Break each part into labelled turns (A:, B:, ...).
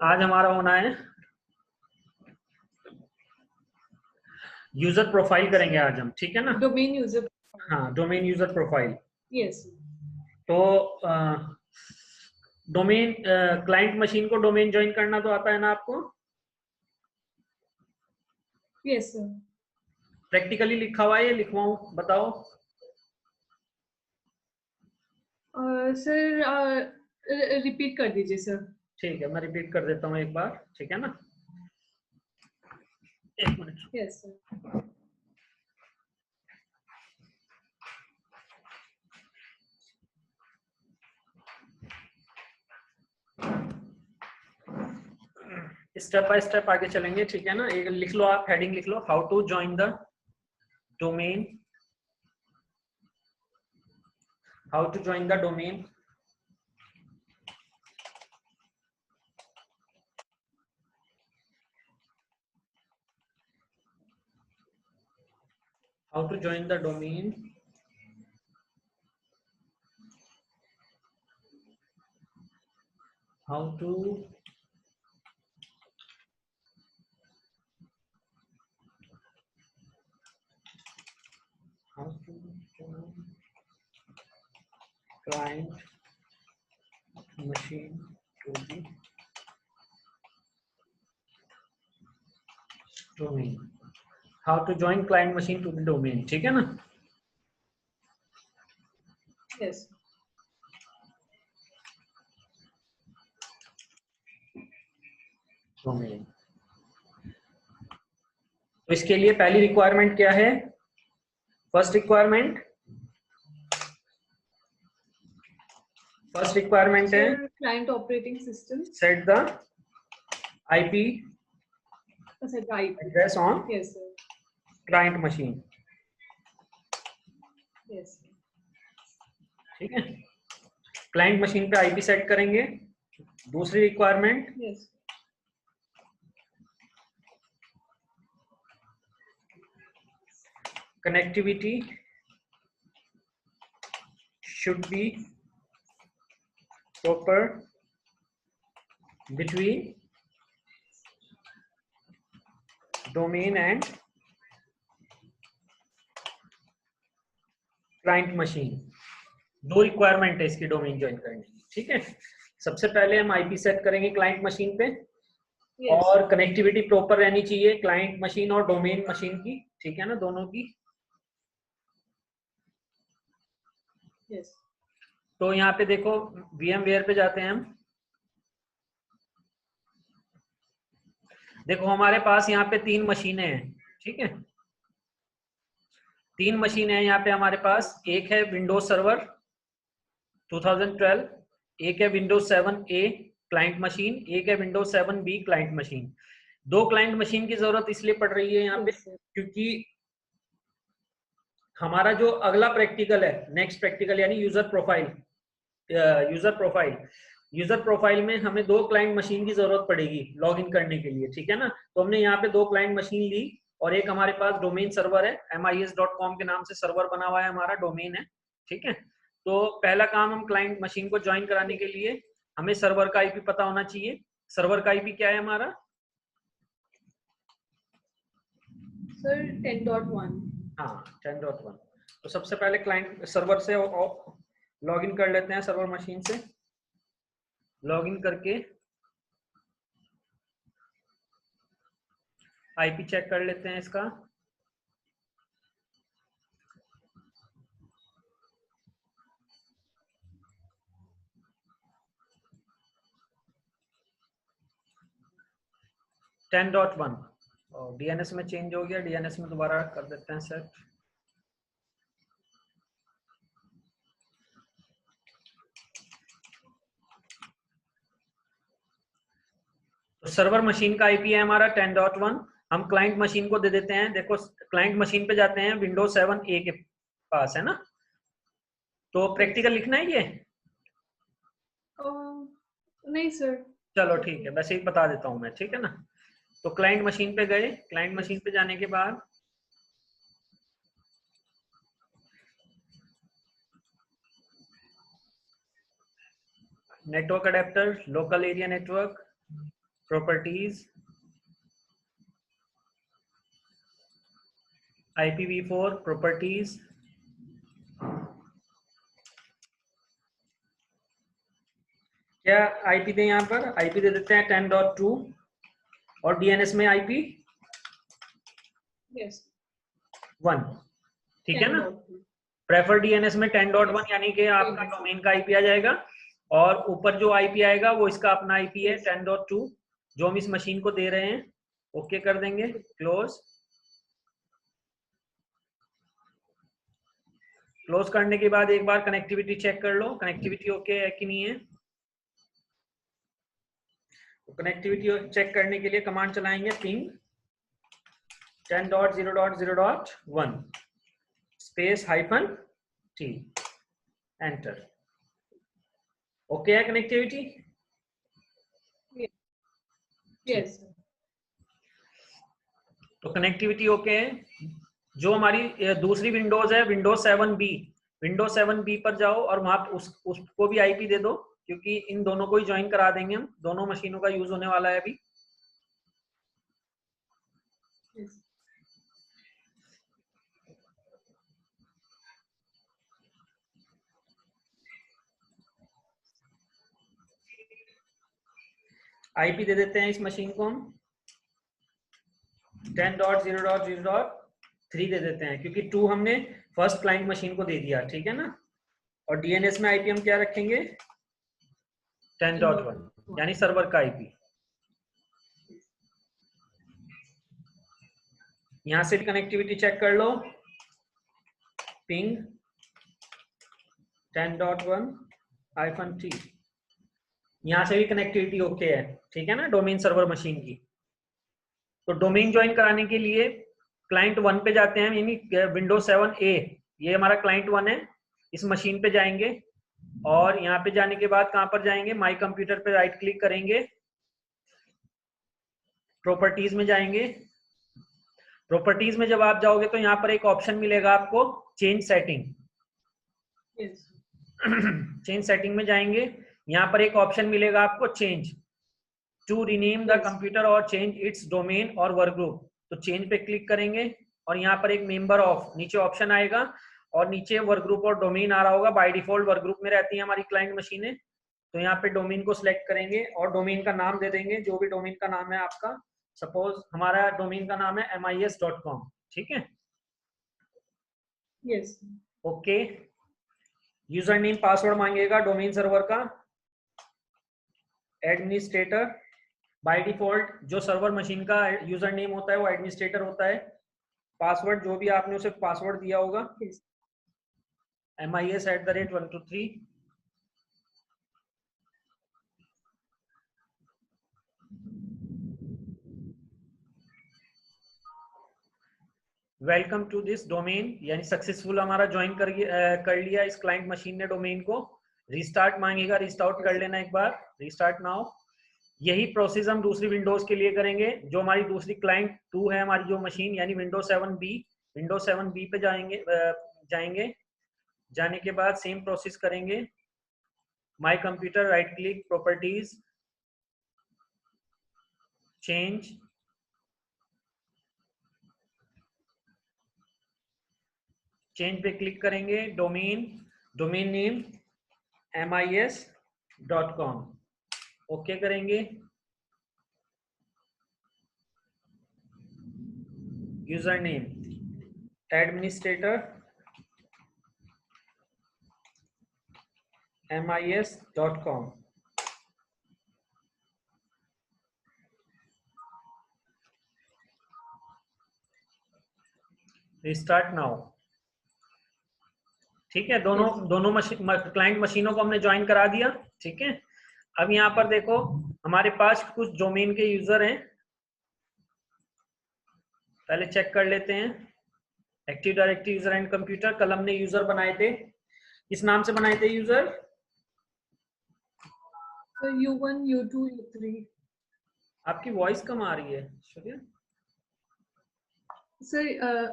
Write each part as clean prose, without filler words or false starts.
A: आज हमारा होना है यूजर प्रोफाइल करेंगे आज हम, ठीक है ना।
B: Domain user.
A: हाँ, डोमेन यूजर प्रोफाइल।
B: यस।
A: तो डोमेन क्लाइंट मशीन को डोमेन ज्वाइन करना तो आता है ना आपको।
B: Yes sir.
A: प्रैक्टिकली लिखा हुआ है, ये लिखवाऊं, बताओ।
B: सर रिपीट कर दीजिए सर।
A: ठीक है, मैं रिपीट कर देता हूँ एक बार, ठीक है ना। एक minute.
B: Yes sir.
A: Step by step आगे चलेंगे, ठीक है ना। एक लिख लो, आप हेडिंग लिख लो, how to join the domain, how to join the domain, how to join the domain, how to join client machine to the domain, how to join client machine to the domain, ठीक है ना।
B: Yes.
A: Domain. तो इसके लिए पहली requirement क्या है? First requirement है
B: client operating system,
A: set the IP address on
B: yes sir.
A: Client machine,
B: yes.
A: ठीक है। क्लाइंट मशीन पे आईपी सेट करेंगे। दूसरी requirement,
B: yes.
A: connectivity should be proper between domain and client machine। दो requirement है इसकी domain join करने की, ठीक है। सबसे पहले हम आईपी सेट करेंगे क्लाइंट मशीन पे, और कनेक्टिविटी प्रॉपर रहनी चाहिए क्लाइंट मशीन और डोमेन मशीन की, ठीक है ना, दोनों की।
B: यस।
A: तो यहाँ पे देखो, VMware पे जाते हैं हम। देखो हमारे पास यहाँ पे 3 मशीनें हैं, ठीक है। 3 मशीनें हैं यहाँ पे हमारे पास। एक है विंडोज सर्वर 2012, एक है विंडोज 7A क्लाइंट मशीन, एक है Windows 7B client machine. 2 client machine की जरूरत इसलिए पड़ रही है यहाँ पे क्योंकि हमारा जो अगला प्रैक्टिकल है, नेक्स्ट प्रैक्टिकल यानी यूजर प्रोफाइल, यूजर प्रोफाइल में हमें 2 क्लाइंट मशीन की जरूरत पड़ेगी लॉगिन करने के लिए, ठीक है ना। तो हमने यहाँ पे 2 क्लाइंट मशीन ली, और एक हमारे पास डोमेन सर्वर है, mis.com के नाम से सर्वर बना हुआ है, हमारा डोमेन है, ठीक है। तो पहला काम, हम क्लाइंट मशीन को ज्वाइन कराने के लिए हमें सर्वर का आईपी पता होना चाहिए। सर्वर का आईपी क्या है हमारा
B: सर? 10.1।
A: हाँ, 10.1। तो सबसे पहले क्लाइंट सर्वर से लॉगिन कर लेते हैं, सर्वर मशीन से लॉगिन करके आईपी चेक कर लेते हैं इसका। टेन डॉट वन, और डीएनएस में चेंज हो गया, डीएनएस में दोबारा कर देते हैं सेट। तो सर्वर मशीन का आईपी है हमारा 10.1। हम क्लाइंट मशीन को दे देते हैं। देखो क्लाइंट मशीन पे जाते हैं, विंडोज 7A के पास है ना। तो प्रैक्टिकल लिखना है ये?
B: नहीं सर।
A: चलो ठीक है, वैसे ही बता देता हूं मैं, ठीक है ना। तो क्लाइंट मशीन पे गए, क्लाइंट मशीन पे जाने के बाद network adapter, local area network, properties IPv4 properties, क्या आईपी दें यहाँ पर? आईपी दे देते हैं 10.2 और डीएनएस में आईपी
B: Yes.
A: 1, ठीक है ना?
B: 10.2.
A: प्रेफर डीएनएस में 10.1 यानी कि आपका डोमेन का आईपी आ जाएगा, और ऊपर जो आईपी आएगा वो इसका अपना आईपी है 10.2 जो हम इस मशीन को दे रहे हैं। ओके कर देंगे, क्लोज। क्लोज करने के बाद एक बार कनेक्टिविटी चेक कर लो, कनेक्टिविटी ओके है कि नहीं है। तो कनेक्टिविटी चेक करने के लिए कमांड चलाएंगे ping 10.0.0.1 space -t, enter. Okay है कनेक्टिविटी?
B: Yes.
A: तो कनेक्टिविटी ओके है। जो हमारी दूसरी विंडोज है विंडोज 7B, विंडोज 7B पर जाओ और वहां उसको भी आईपी दे दो, क्योंकि इन दोनों को ही ज्वाइन करा देंगे हम, दोनों मशीनों का यूज होने वाला है अभी।
B: Yes.
A: आईपी दे देते हैं इस मशीन को हम 10.0.0.3 दे देते हैं, क्योंकि 2 हमने फर्स्ट क्लाइंट मशीन को दे दिया, ठीक है ना? और डीएनएस में आईपी हम क्या रखेंगे? 10.1 यानी सर्वर का आईपी। यहां से भी कनेक्टिविटी चेक कर लो, पिंग 10.1-t। यहां से भी कनेक्टिविटी ओके है, ठीक है ना, डोमेन सर्वर मशीन की। तो डोमेन ज्वाइन कराने के लिए क्लाइंट 1 पे जाते हैं, यानी विंडोज 7A, ये हमारा क्लाइंट 1 है। इस मशीन पे जाएंगे और यहाँ पे जाने के बाद कहां पर जाएंगे? माई कंप्यूटर पे राइट क्लिक करेंगे, प्रॉपर्टीज में जाएंगे। प्रॉपर्टीज में जब आप जाओगे तो यहाँ पर एक ऑप्शन मिलेगा आपको change setting.
B: Yes.
A: Change setting में जाएंगे, यहाँ पर एक ऑप्शन मिलेगा आपको change to rename the computer और चेंज इट्स डोमेन और वर्क ग्रुप। तो चेंज पे क्लिक करेंगे और यहाँ पर एक मेंबर ऑफ नीचे ऑप्शन आएगा और नीचे वर्क ग्रुप और डोमेन आ रहा होगा। बाय डिफॉल्ट वर्क ग्रुप में रहती है हमारी क्लाइंट मशीनें, तो यहाँ पे डोमेन को सिलेक्ट करेंगे और डोमेन का नाम दे देंगे, जो भी डोमेन का नाम है आपका। सपोज हमारा डोमेन का नाम है MIS.com, ठीक है?
B: Yes.
A: Okay. User name password मांगेगा डोमेन सर्वर का, एडमिनिस्ट्रेटर। बाय डिफॉल्ट जो सर्वर मशीन का यूजर नेम होता है वो एडमिनिस्ट्रेटर होता है। पासवर्ड जो भी आपने उसे पासवर्ड दिया होगा,
B: Yes.
A: MIS@123। Welcome to this domain, यानी सक्सेसफुल हमारा ज्वाइन कर लिया इस क्लाइंट मशीन ने डोमेन को। रिस्टार्ट मांगेगा, रिस्टार्ट कर लेना एक बार, रिस्टार्ट नाउ। यही प्रोसेस हम दूसरी विंडोज के लिए करेंगे। जो हमारी दूसरी क्लाइंट 2 है हमारी जो मशीन, यानी विंडोज 7B, विंडोज 7B पे जाएंगे। जाने के बाद सेम प्रोसेस करेंगे, my computer right click, properties, change, change पे क्लिक करेंगे, डोमेन नेम MIS.com, ओके करेंगे। User name administrator MIS.com। Restart now, ठीक है? दोनों क्लाइंट मशीनों को हमने ज्वाइन करा दिया, ठीक है? अब यहाँ पर देखो हमारे पास कुछ डोमेन के यूजर हैं, पहले चेक कर लेते हैं। Active directory user and computer, कल हमने यूजर बनाए थे, किस नाम से बनाए थे user?
B: So U1, U2, U3.
A: आपकी वॉइस कम आ रही है सूर्य।
B: Sir,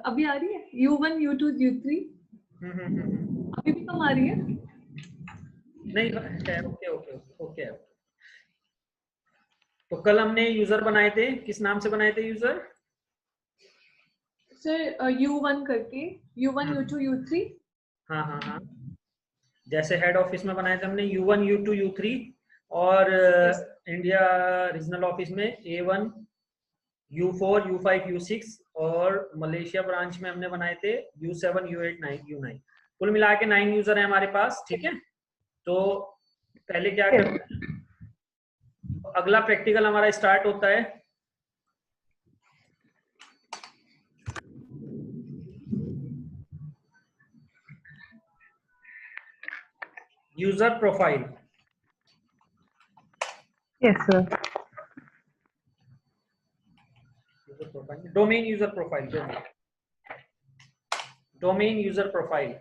B: अभी आ रही है? U1, U2, U3. अभी भी कम आ रही है?
A: नहीं है, ओके ओके ओके। तो कल हमने यूजर बनाए थे, किस नाम से बनाए थे यूजर?
B: सर U1 करके, U1 U2 U3।
A: हाँ हाँ हाँ, जैसे हेड ऑफिस में बनाए थे हमने U1 U2 U3, और
B: यस
A: इंडिया रीजनल ऑफिस में A1 U4 U5 U6, और मलेशिया ब्रांच में हमने बनाए थे U7 U8 U9। कुल मिला के 9 यूजर है हमारे पास, ठीक है। तो पहले क्या करते हैं, अगला प्रैक्टिकल हमारा स्टार्ट होता है। User profile.
B: Yes sir.
A: Domain user profile, domain user profile.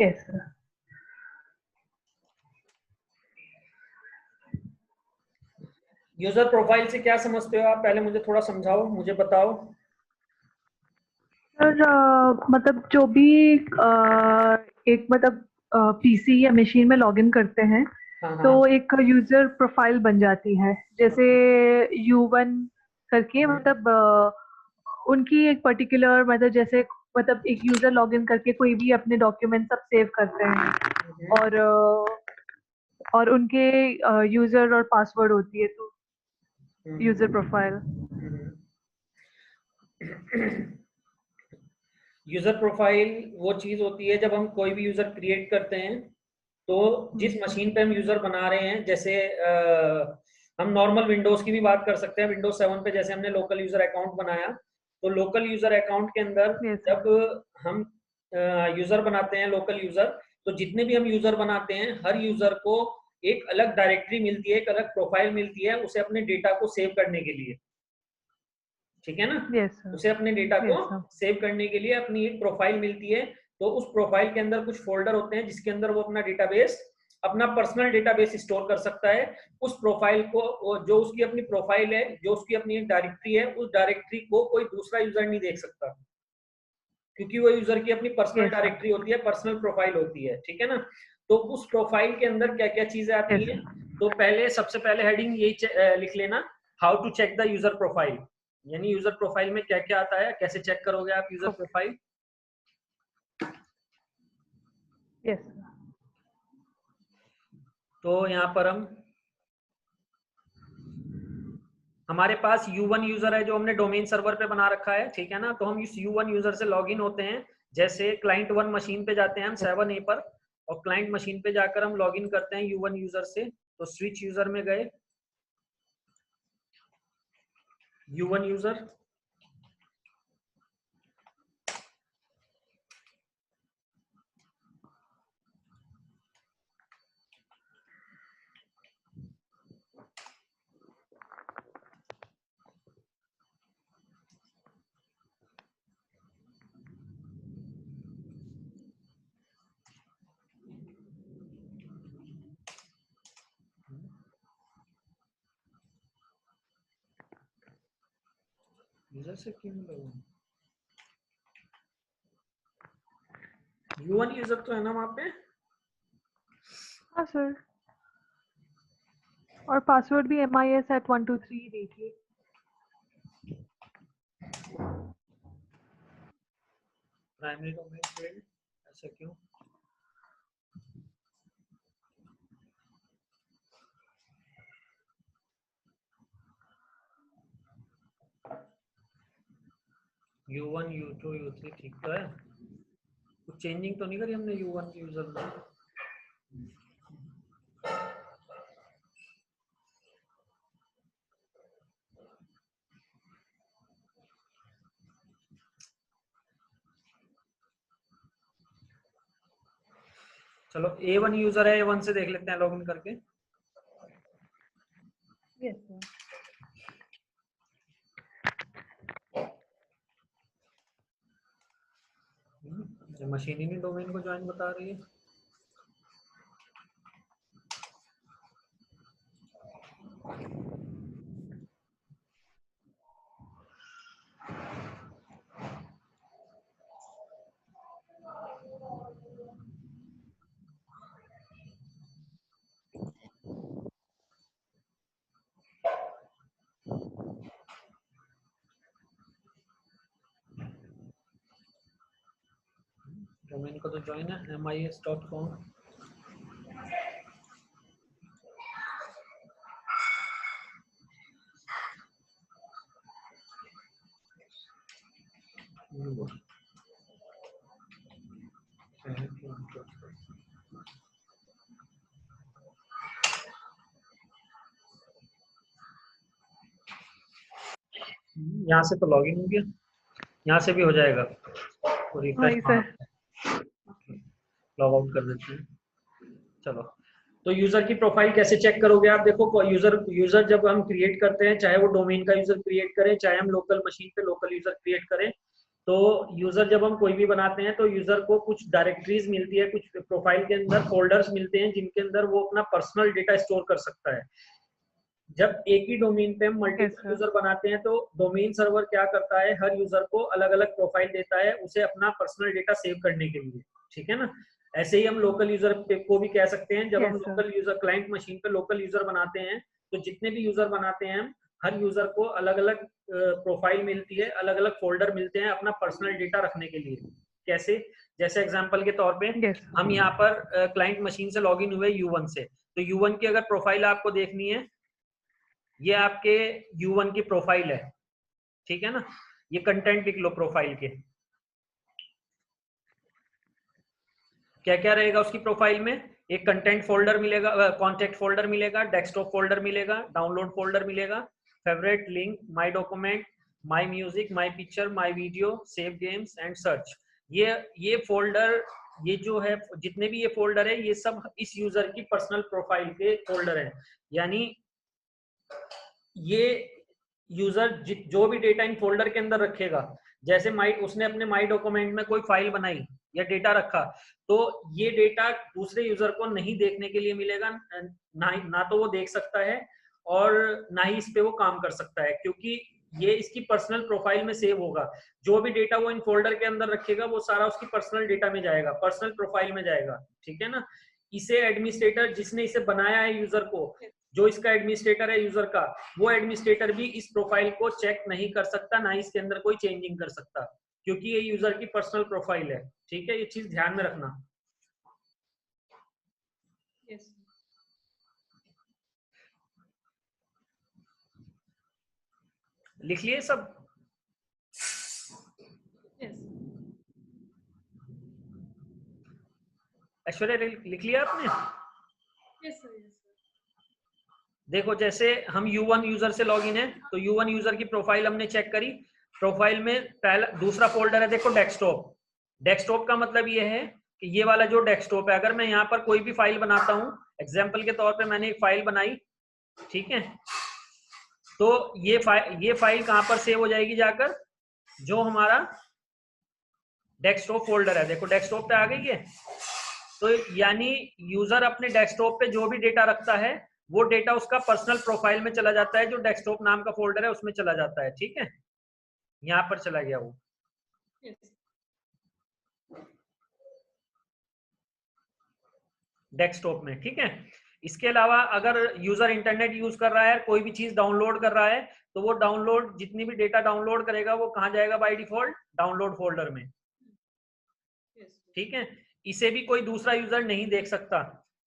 B: Yes sir.
A: User profile से क्या समझते हो आप, पहले मुझे थोड़ा समझाओ, मुझे बताओ।
B: सर मतलब जो भी एक मतलब पीसी या मशीन में लॉगिन करते हैं
A: हाँ
B: तो
A: हाँ।
B: एक यूजर प्रोफाइल बन जाती है, जैसे U1 करके
A: हम्म,
B: मतलब उनकी एक पर्टिकुलर मतलब जैसे मतलब एक यूजर लॉगिन करके कोई भी अपने डॉक्यूमेंट सब सेव करते हैं और और उनके यूजर और पासवर्ड होती है तो यूजर प्रोफाइल।
A: यूजर प्रोफाइल वो चीज होती है जब हम कोई भी यूजर क्रिएट करते हैं, तो जिस मशीन पे हम यूजर बना रहे हैं, जैसे हम नॉर्मल विंडोज की भी बात कर सकते हैं। विंडोज 7 पे जैसे हमने लोकल यूजर अकाउंट बनाया, तो लोकल यूजर अकाउंट के अंदर
B: यस
A: जब हम यूजर बनाते हैं लोकल यूजर, तो जितने भी हम यूजर बनाते हैं, हर यूजर को एक अलग डायरेक्टरी मिलती है, एक अलग प्रोफाइल मिलती है, उसे अपने डेटा को सेव करने के लिए, ठीक है ना।
B: Yes sir.
A: उसे अपने डेटा को
B: यस सर।
A: सेव करने के लिए अपनी एक प्रोफाइल मिलती है। तो उस प्रोफाइल के अंदर कुछ फोल्डर होते हैं जिसके अंदर वो अपना डेटाबेस, अपना पर्सनल डेटाबेस स्टोर कर सकता है। उस प्रोफाइल को, जो उसकी अपनी प्रोफाइल है, जो उसकी अपनी एक डायरेक्टरी है, उस डायरेक्टरी को कोई दूसरा यूजर नहीं देख सकता, क्योंकि वो यूजर की अपनी पर्सनल
B: यस सर।
A: डायरेक्टरी होती है, पर्सनल प्रोफाइल होती है, ठीक है ना। तो उस प्रोफाइल के अंदर क्या क्या चीजें आती
B: यस
A: हैं,
B: सर।
A: तो पहले सबसे पहले हेडिंग यही लिख लेना, how to check the user profile. यानी यूजर प्रोफाइल में क्या क्या आता है, कैसे चेक करोगे आप user
B: okay.
A: Profile.
B: Yes sir.
A: तो यहाँ पर हमारे पास U1 यूजर है जो हमने डोमेन सर्वर पे बना रखा है, ठीक है ना। तो हम इस U1 यूजर से लॉगिन होते हैं, जैसे क्लाइंट 1 मशीन पे जाते हैं हम 7A पर, और क्लाइंट मशीन पे जाकर हम लॉगिन करते हैं U1 यूजर से। तो स्विच यूजर में गए, U1 यूजर, यूजर से क्यों लॉगिन, U1 यूजर तो है ना वहाँ पे।
B: हाँ सर। और पासवर्ड भी MIS@123 देखिए।
A: प्राइमरी डोमेन फील्ड, ऐसा क्यों। U1 U2 U3 ठीक तो है, कुछ चेंजिंग तो नहीं करी हमने U1 के यूजर में। चलो A1 यूजर है, A1 से देख लेते हैं लॉगिन करके।
B: Yes sir.
A: मशीन ही नहीं डोमेन को ज्वाइन बता रही है। डोमेन का तो ज्वाइन है MIS.com। यहाँ से तो लॉगिन हो गया, यहाँ से भी हो जाएगा तो रिफ्रेश
B: वही
A: मार,
B: सर।
A: लॉग आउट कर देते हैं। चलो, तो यूजर की प्रोफाइल कैसे चेक करोगे आप? देखो यूजर जब हम क्रिएट करते हैं, चाहे वो डोमेन का यूजर क्रिएट करें, चाहे हम लोकल मशीन पे लोकल यूजर क्रिएट करें, तो यूजर जब हम कोई भी बनाते हैं तो यूजर को कुछ डायरेक्टरीज मिलती है, कुछ प्रोफाइल के अंदर फोल्डर्स मिलते हैं जिनके अंदर वो अपना पर्सनल डेटा स्टोर कर सकता है। जब एक ही डोमेन पे हम
B: यस
A: मल्टीपल
B: सर।
A: यूजर बनाते हैं तो डोमेन सर्वर क्या करता है, हर यूजर को अलग अलग प्रोफाइल देता है उसे अपना पर्सनल डेटा सेव करने के लिए, ठीक है ना। ऐसे ही हम लोकल यूजर को भी कह सकते हैं, जब हम
B: yes sir.
A: Local user client machine पे लोकल यूजर बनाते हैं तो जितने भी यूजर बनाते हैं हम, हर यूजर को अलग अलग प्रोफाइल मिलती है, अलग अलग फोल्डर मिलते हैं अपना पर्सनल डेटा रखने के लिए। कैसे? जैसे एग्जांपल के तौर पे
B: यस
A: हम यहाँ पर क्लाइंट मशीन से लॉगिन हुए U1 से, तो U1 की अगर प्रोफाइल आपको देखनी है, ये आपके U1 की प्रोफाइल है, ठीक है ना। ये कंटेंट लिख लो प्रोफाइल के, क्या क्या रहेगा उसकी प्रोफाइल में। एक कंटेंट फोल्डर मिलेगा, कॉन्टेक्ट फोल्डर मिलेगा, डेस्कटॉप फोल्डर मिलेगा, डाउनलोड फोल्डर मिलेगा, favourite, link, my document, my music, my picture, my video, save games and search. ये फोल्डर, ये जो है जितने भी ये फोल्डर है, ये सब इस यूजर की पर्सनल प्रोफाइल के फोल्डर है। यानी ये यूजर जो भी डेटा इन फोल्डर के अंदर रखेगा, जैसे उसने अपने माई डॉक्यूमेंट में कोई फाइल बनाई या डेटा रखा, तो ये डेटा दूसरे यूजर को नहीं देखने के लिए मिलेगा, ना तो वो देख सकता है और ना ही इस पे वो काम कर सकता है, क्योंकि ये इसकी पर्सनल प्रोफाइल में सेव होगा। जो भी डेटा वो इन फोल्डर के अंदर रखेगा वो सारा उसकी पर्सनल डेटा में जाएगा, पर्सनल प्रोफाइल में जाएगा, ठीक है ना। इसे एडमिनिस्ट्रेटर, जिसने इसे बनाया है यूजर को, जो इसका एडमिनिस्ट्रेटर है यूजर का, वो एडमिनिस्ट्रेटर भी इस प्रोफाइल को चेक नहीं कर सकता, ना ही इसके अंदर कोई चेंजिंग कर सकता, क्योंकि ये यूजर की पर्सनल प्रोफाइल है, ठीक है। ये चीज ध्यान में रखना।
C: yes
A: लिख लिए सब?
C: yes
A: ऐश्वर्या लिख लिया आपने?
C: yes sir yes sir
A: देखो, जैसे हम U1 यूजर से लॉगिन है, तो U1 यूजर की प्रोफाइल हमने चेक करी। प्रोफाइल में पहला दूसरा फोल्डर है, देखो डेस्कटॉप। डेस्कटॉप का मतलब ये है कि ये वाला जो डेस्कटॉप है, अगर मैं यहाँ पर कोई भी फाइल बनाता हूँ, एग्जाम्पल के तौर पे मैंने एक फाइल बनाई, ठीक है, तो ये फाइल कहाँ पर सेव हो जाएगी जाकर, जो हमारा डेस्कटॉप फोल्डर है, देखो डेस्कटॉप पे आ गई है। तो यानी यूजर अपने डेस्कटॉप पे जो भी डेटा रखता है, वो डेटा उसका पर्सनल प्रोफाइल में चला जाता है, जो डेस्कटॉप नाम का फोल्डर है उसमें चला जाता है, ठीक है। यहाँ पर चला गया वो
C: yes
A: डेस्कटॉप में, ठीक है। इसके अलावा अगर यूजर इंटरनेट यूज कर रहा है, कोई भी चीज डाउनलोड कर रहा है, तो वो डाउनलोड, जितनी भी डेटा डाउनलोड करेगा वो कहाँ जाएगा बाय डिफॉल्ट? डाउनलोड फोल्डर में,
C: yes
A: ठीक है। इसे भी कोई दूसरा यूजर नहीं देख सकता,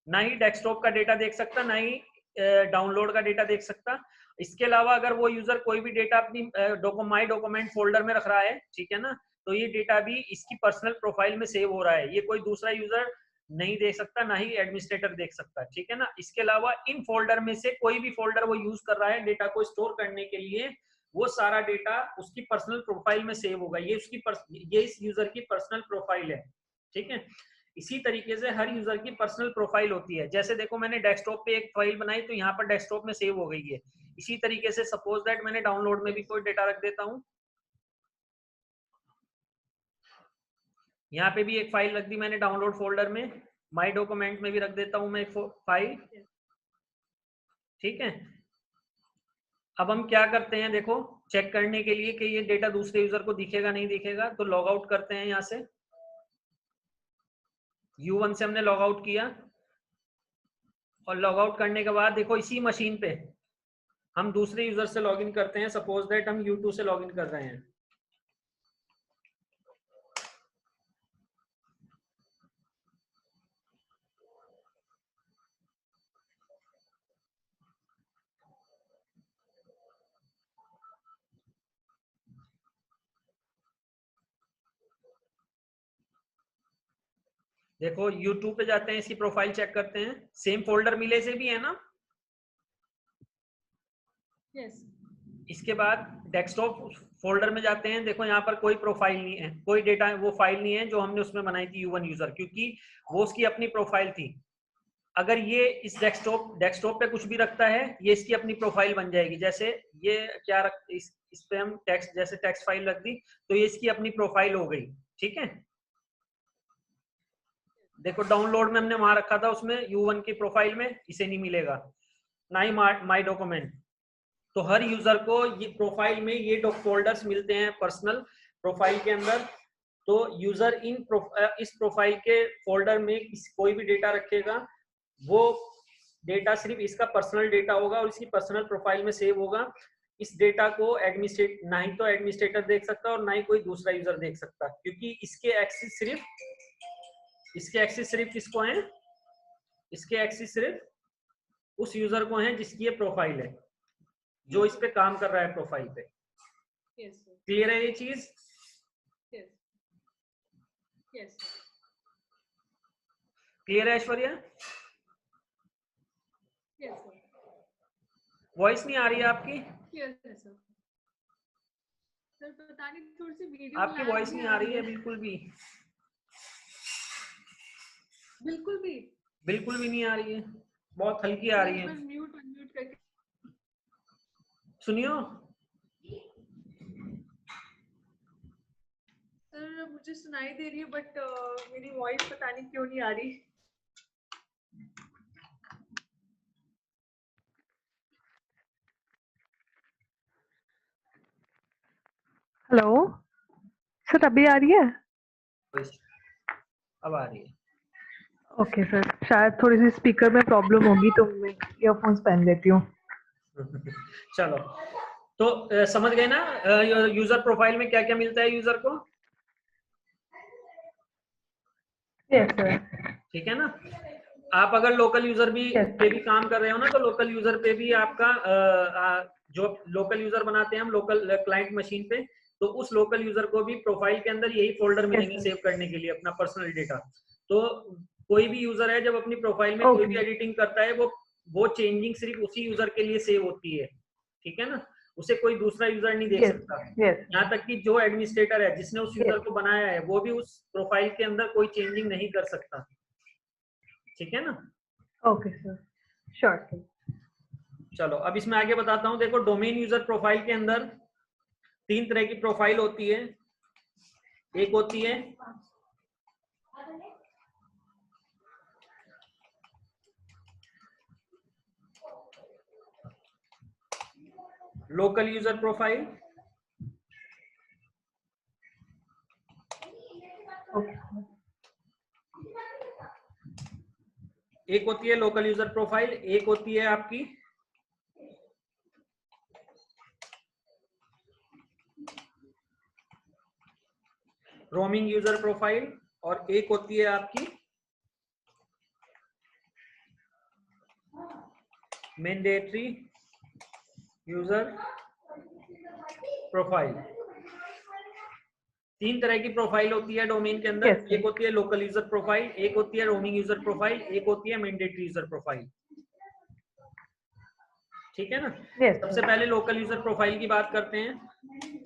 A: ना ही डेस्कटॉप का डेटा देख सकता, ना ही डाउनलोड का डेटा देख सकता। इसके अलावा अगर वो यूजर कोई भी डेटा अपनी माई डॉक्यूमेंट फोल्डर में रख रहा है, ठीक है ना, तो ये डेटा भी इसकी पर्सनल प्रोफाइल में सेव हो रहा है, ये कोई दूसरा यूजर नहीं देख सकता, ना ही एडमिनिस्ट्रेटर देख सकता, ठीक है ना। इसके अलावा इन फोल्डर में से कोई भी फोल्डर वो यूज कर रहा है डेटा को स्टोर करने के लिए, वो सारा डेटा उसकी पर्सनल प्रोफाइल में सेव होगा। ये ये इस यूजर की पर्सनल प्रोफाइल है, ठीक है। इसी तरीके से हर यूजर की पर्सनल प्रोफाइल होती है। जैसे देखो, मैंने डेस्कटॉप पे एक फाइल बनाई, तो यहाँ पर डेस्कटॉप में सेव हो गई है। इसी तरीके से सपोज दैट मैंने डाउनलोड में भी कोई डेटा रख देता हूँ, यहाँ पे भी एक फाइल रख दी मैंने डाउनलोड फोल्डर में, माई डॉक्यूमेंट में भी रख देता हूँ मैं एक फाइल, ठीक है। अब हम क्या करते हैं, देखो चेक करने के लिए कि ये डेटा दूसरे यूजर को दिखेगा नहीं दिखेगा, तो लॉग आउट करते हैं। यहाँ से U1 से हमने लॉग आउट किया, और लॉग आउट करने के बाद देखो इसी मशीन पे हम दूसरे यूजर से लॉगिन करते हैं। सपोज दैट हम U2 से लॉगिन कर रहे हैं, देखो YouTube पे जाते हैं, इसकी प्रोफाइल चेक करते हैं, सेम फोल्डर मिले से भी है ना।
C: Yes.
A: इसके बाद डेस्कटॉप फोल्डर में जाते हैं, देखो यहाँ पर कोई प्रोफाइल नहीं है, कोई डेटा वो फाइल नहीं है जो हमने उसमें बनाई थी U1 यूजर, क्योंकि वो उसकी अपनी प्रोफाइल थी। अगर ये इस डेस्कटॉप पे कुछ भी रखता है, ये इसकी अपनी प्रोफाइल बन जाएगी। जैसे ये क्या रख, इस पे हम टेक्स्ट, जैसे टेक्स्ट फाइल रख दी, तो ये इसकी अपनी प्रोफाइल हो गई। ठीक है, देखो डाउनलोड में हमने वहां रखा था, उसमें U1 की प्रोफाइल में इसे नहीं मिलेगा, ना ही माई डॉक्यूमेंट। तो हर यूजर को ये प्रोफाइल में ये फोल्डर्स मिलते हैं पर्सनल प्रोफाइल के अंदर। तो यूजर इस प्रोफाइल के फोल्डर में कोई भी डेटा रखेगा, वो डेटा सिर्फ इसका पर्सनल डेटा होगा और इसकी पर्सनल प्रोफाइल में सेव होगा। इस डेटा को ना ही तो एडमिनिस्ट्रेटर देख सकता और ना ही कोई दूसरा यूजर देख सकता, क्योंकि इसके एक्सेस सिर्फ किसको हैं, इसके एक्सेस सिर्फ उस यूजर को हैं जिसकी ये प्रोफाइल है, जो इस पे काम कर रहा है प्रोफाइल पे।
C: Yes, sir.
A: क्लियर है ये चीज?
C: Yes. Yes, sir.
A: क्लियर है ऐश्वर्या?
C: Yes, sir.
A: वॉइस नहीं आ रही है आपकी?
C: Yes, sir. सर पता नहीं थोड़ी सी वीडियो
A: आपकी
C: लैग
A: वॉइस
C: भी
A: नहीं आ रही है बिल्कुल भी,
C: बिल्कुल भी।
A: बिल्कुल भी नहीं आ रही है, बहुत हल्की आ रही है।
C: म्यूट अनम्यूट करके
A: सुनियो,
C: सर मुझे सुनाई दे रही है बट मेरी वॉइस पता नहीं क्यों नहीं आ रही।
B: हेलो सर, अभी आ रही है?
A: अब आ रही है।
B: ओके सर, शायद थोड़ी सी स्पीकर में प्रॉब्लम होगी तो मैं ईयरफोन्स पहन लेती हूँ।
A: चलो, तो समझ गए ना यूजर प्रोफाइल में क्या क्या मिलता है यूजर को?
B: Yes sir.
A: ठीक है ना। आप अगर लोकल यूजर
B: Yes.
A: पे भी काम कर रहे हो ना, तो लोकल यूजर पे भी आपका जो लोकल यूजर बनाते हैं हम लोकल क्लाइंट मशीन पे, तो उस लोकल यूजर को भी प्रोफाइल के अंदर यही फोल्डर मिलेंगे
B: sir.
A: सेव करने के लिए अपना पर्सनल डेटा। तो कोई भी यूजर है, जब अपनी प्रोफाइल में कोई भी एडिटिंग करता है, वो चेंजिंग सिर्फ उसी यूजर के लिए सेव होती है। ठीक है ना, उसे कोई दूसरा यूजर नहीं देख
B: Yes.
A: सकता।
B: Yes.
A: यहाँ तक कि जो एडमिनिस्ट्रेटर है, जिसने उस यूजर
B: Yes.
A: को बनाया है, वो भी उस प्रोफाइल के अंदर कोई चेंजिंग नहीं कर सकता। ठीक है ना।
B: Okay sir, sure sir.
A: चलो अब इसमें आगे बताता हूँ। देखो डोमेन यूजर प्रोफाइल के अंदर 3 तरह की प्रोफाइल होती है। एक होती है लोकल यूजर प्रोफाइल, एक होती है लोकल यूजर प्रोफाइल, एक होती है आपकी रोमिंग यूजर प्रोफाइल, और एक होती है आपकी मैंडेटरी यूजर प्रोफाइल। 3 तरह की प्रोफाइल होती है डोमेन के अंदर।
B: Yes, sir.
A: एक होती है लोकल यूजर प्रोफाइल, एक होती है रोमिंग यूजर प्रोफाइल, एक होती है मैंडेटरी यूजर प्रोफाइल। ठीक है ना।
B: Yes,
A: सबसे
B: sir.
A: पहले लोकल यूजर प्रोफाइल की बात करते हैं।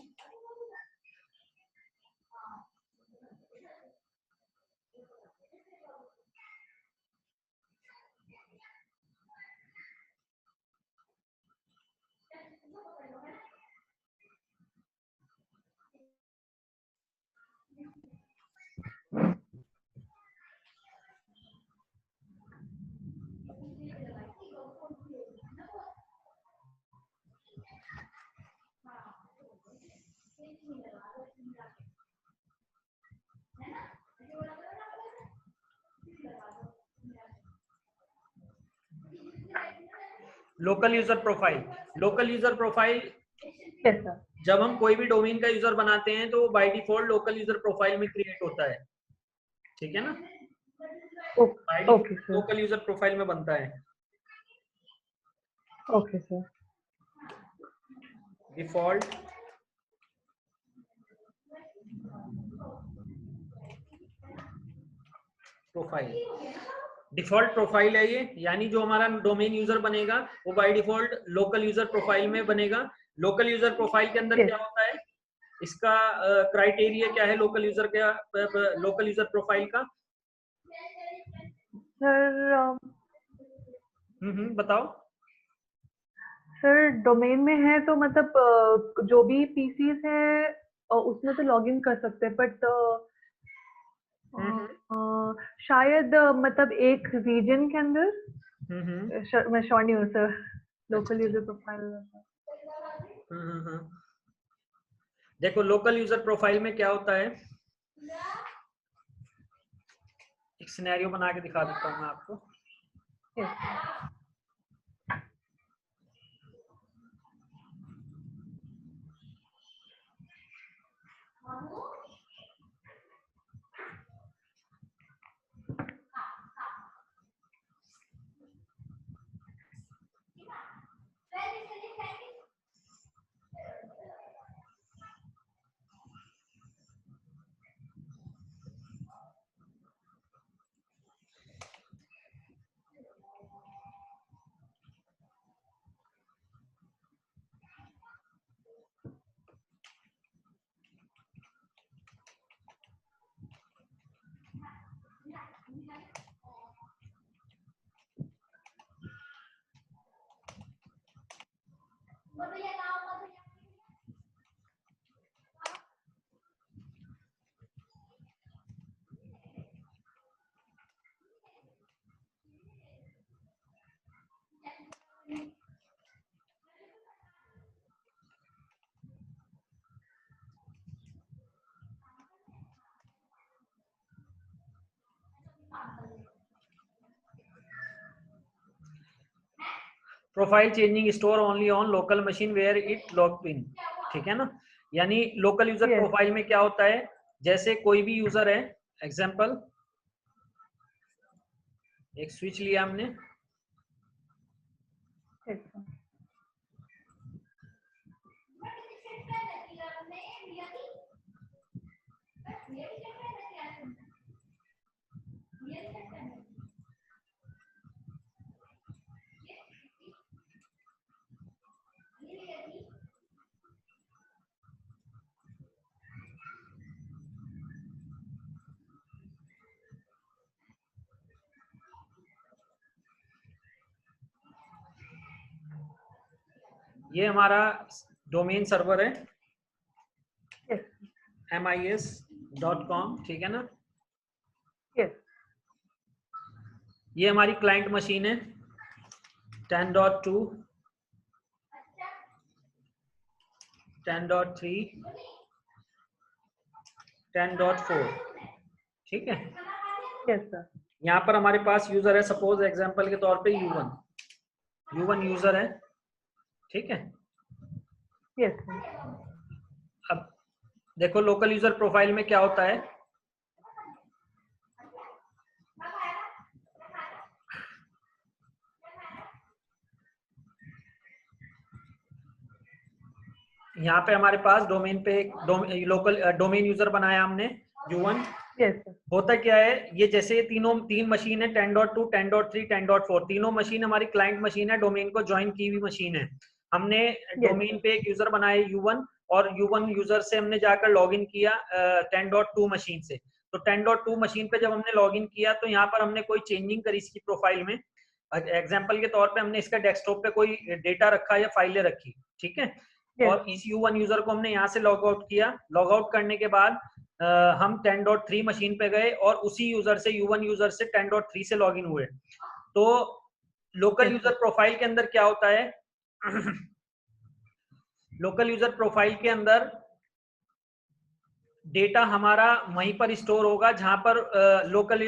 A: Local user profile, local user profile
B: Yes, sir.
A: जब हम कोई भी डोमेन का यूजर बनाते हैं तो by default local user profile में क्रिएट होता है। ठीक है ना, by
B: Okay,
A: default
B: sir.
A: Local user profile में बनता है।
B: Okay, sir.
A: Default profile, default profile है ये, यानी जो हमारा डोमेन यूजर बनेगा वो by default local user profile में बनेगा। लोकल यूजर प्रोफाइल के अंदर क्या होता है, इसका क्राइटेरिया क्या है लोकल यूजर प्रोफाइल का?
B: सर
A: बताओ।
B: सर डोमेन में है तो मतलब जो भी पीसीज है उसमें तो लॉगिन कर सकते हैं, बट शायद मतलब एक रीजन के अंदर मैं श्योर नहीं हूँ सर। लोकल यूजर प्रोफाइल
A: देखो लोकल यूजर प्रोफाइल में क्या होता है, एक सिनेरियो बना के दिखा देता हूँ मैं आपको। Profile changing store only on local machine where it logged in, ठीक है ना। यानी लोकल यूजर प्रोफाइल में क्या होता है, जैसे कोई भी यूजर है, एग्जांपल एक स्विच लिया हमने, ये हमारा डोमेन सर्वर है MIS.com, ठीक है ना। ये हमारी क्लाइंट मशीन है 10.2, 10.3, 10.4, ठीक है। यहाँ पर हमारे पास यूजर है, सपोज एग्जांपल के तौर पे U1 यूजर है, ठीक है। अब देखो लोकल यूजर प्रोफाइल में क्या होता है, यहाँ पे हमारे पास डोमेन पे एक लोकल डोमेन यूजर बनाया हमने U1। होता क्या है, ये जैसे तीन मशीन है 10.2, 10.3, 10.4, तीनों मशीन हमारी क्लाइंट मशीन है, डोमेन को ज्वाइन की हुई मशीन है। हमने डोमेन पे एक यूजर बनाया U1 और U1 यूजर से हमने जाकर लॉगिन किया 10.2 मशीन से। तो 10.2 मशीन पे जब हमने लॉगिन किया तो यहाँ पर हमने कोई चेंजिंग करी इसकी प्रोफाइल में, एग्जाम्पल के तौर पे हमने इसका डेस्कटॉप पे कोई डेटा रखा या फाइलें रखी, ठीक है। और इस U1 यूजर को हमने यहाँ से लॉग आउट किया। लॉग आउट करने के बाद हम 10.3 मशीन पे गए और उसी यूजर से U1 यूजर से 10.3 से लॉगिन हुए। तो लोकल यूजर प्रोफाइल के अंदर क्या होता है लोकल यूजर प्रोफाइल के अंदर डेटा हमारा वहीं पर स्टोर होगा जहां पर लोकल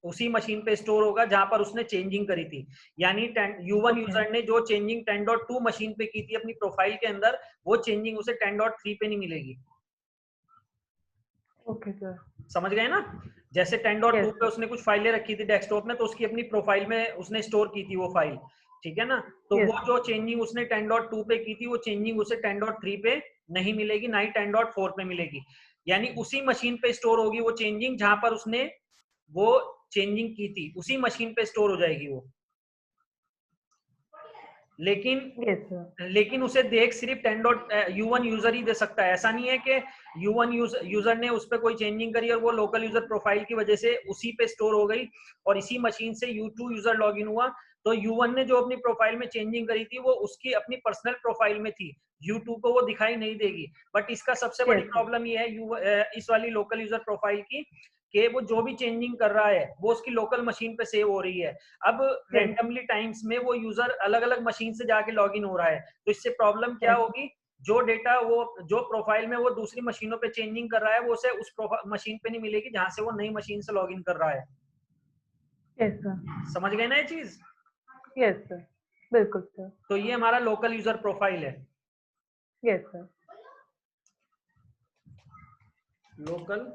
A: उसी मशीन पे स्टोर होगा जहां पर उसने चेंजिंग करी थी। यानी U1 यूजर ने जो चेंजिंग 10.2 मशीन पे की थी अपनी प्रोफाइल के अंदर, वो चेंजिंग उसे 10.3 पे नहीं मिलेगी।
B: ओके सर,
A: समझ गए ना। जैसे 10.2 पे उसने कुछ फाइलें रखी थी डेस्कटॉप में, तो उसकी अपनी प्रोफाइल में उसने स्टोर की थी वो फाइल, ठीक है ना। तो वो जो चेंजिंग उसने 10.2 पे की थी वो चेंजिंग उसे 10.3 पे नहीं मिलेगी, ना ही 10.4 पे मिलेगी। यानी उसी मशीन पे स्टोर होगी वो चेंजिंग जहां पर उसने वो चेंजिंग की थी उसी मशीन पे स्टोर हो जाएगी वो। लेकिन उसे देख सिर्फ 10.u1 यूजर ही दे सकता है। ऐसा नहीं है कि u1 यूजर ने उस पर कोई चेंजिंग करी और वो लोकल यूजर प्रोफाइल की वजह से उसी पे स्टोर हो गई और इसी मशीन से u2 यूजर लॉग इन हुआ, तो u1 ने जो अपनी प्रोफाइल में चेंजिंग करी थी वो उसकी अपनी पर्सनल प्रोफाइल में थी, u2 को वो दिखाई नहीं देगी। बट इसका सबसे बड़ी प्रॉब्लम ये है इस वाली लोकल यूजर प्रोफाइल की, कि वो जो भी चेंजिंग कर रहा है वो उसकी लोकल मशीन पे सेव हो रही है। अब रैंडमली टाइम्स में वो यूजर अलग अलग मशीन से जाके लॉगिन हो रहा है, तो इससे प्रॉब्लम क्या होगी, जो डेटा वो जो प्रोफाइल में वो दूसरी मशीनों पे चेंजिंग कर रहा है वो उसे उस मशीन पे नहीं मिलेगी जहां से वो नई मशीन से लॉगिन कर रहा है।
B: यस सर,
A: समझ गए ना ये चीज?
B: यस सर, बिल्कुल सर,
A: तो ये हमारा लोकल यूजर प्रोफाइल है।
B: Yes sir,
A: local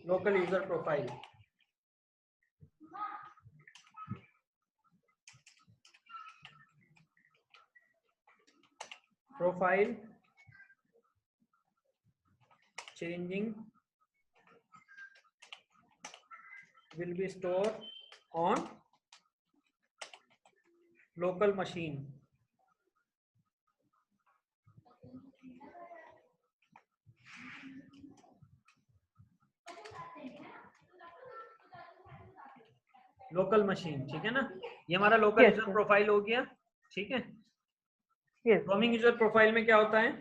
A: local user profile. Profile changing will be stored on local machine. Local machine, ठीक है ना? ये हमारा लोकल यूजर प्रोफाइल हो गया, ठीक है? रोमिंग यूजर प्रोफाइल में क्या होता है?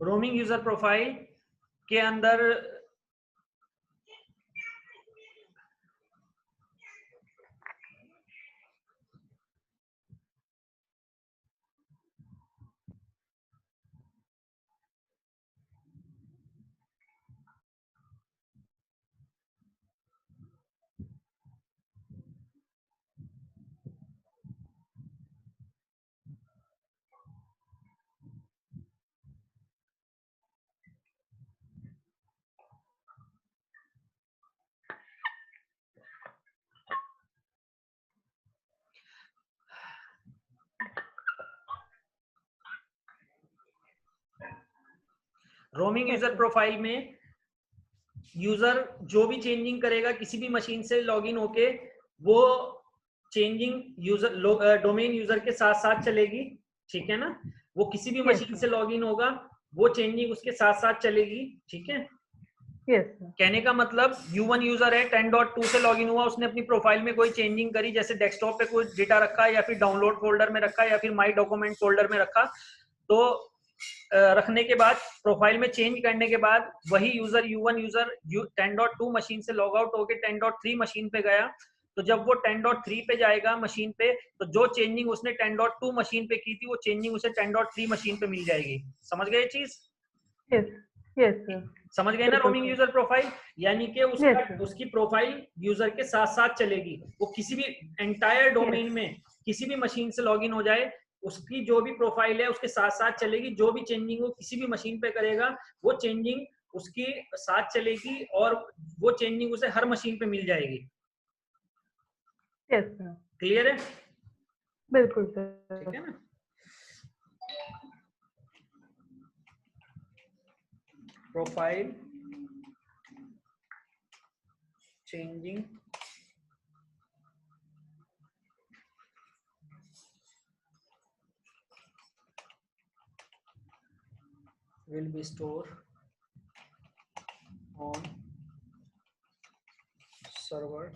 A: रोमिंग यूजर प्रोफाइल के अंदर रोमिंग यूजर प्रोफाइल में यूजर जो भी चेंजिंग करेगा किसी भी मशीन से लॉगिन होके, वो चेंजिंग यूजर डोमेन यूजर के साथ साथ चलेगी, ठीक है ना? वो किसी भी मशीन से लॉगिन होगा वो चेंजिंग उसके साथ साथ चलेगी, ठीक है? कहने का मतलब u1 यूजर है, 10.2 से लॉगिन हुआ, उसने अपनी प्रोफाइल में कोई चेंजिंग करी, जैसे डेस्कटॉप पे कोई डेटा रखा या फिर डाउनलोड फोल्डर में रखा या फिर माई डॉक्यूमेंट फोल्डर में रखा, तो रखने के बाद प्रोफाइल में चेंज करने के बाद वही यूजर u1 यूजर 10.2 मशीन से लॉग आउट होकर 10.3 मशीन पे गया, तो जब वो 10.3 पे जाएगा मशीन पे, तो जो चेंजिंग उसने 10.2 मशीन पे की थी वो चेंजिंग उसे 10.3 मशीन पे मिल जाएगी। समझ गए चीज? समझ गए ना? रोमिंग यूजर प्रोफाइल यानी कि उसकी प्रोफाइल यूजर के साथ साथ चलेगी, वो किसी भी एंटायर डोमेन में किसी भी मशीन से लॉगिन हो जाए, उसकी जो भी प्रोफाइल है उसके साथ साथ चलेगी, जो भी चेंजिंग वो किसी भी मशीन पे करेगा वो चेंजिंग उसकी साथ चलेगी और वो चेंजिंग उसे हर मशीन पे मिल जाएगी। क्लियर है?
B: बिल्कुल सर,
A: ठीक है ना? Profile changing will be stored on server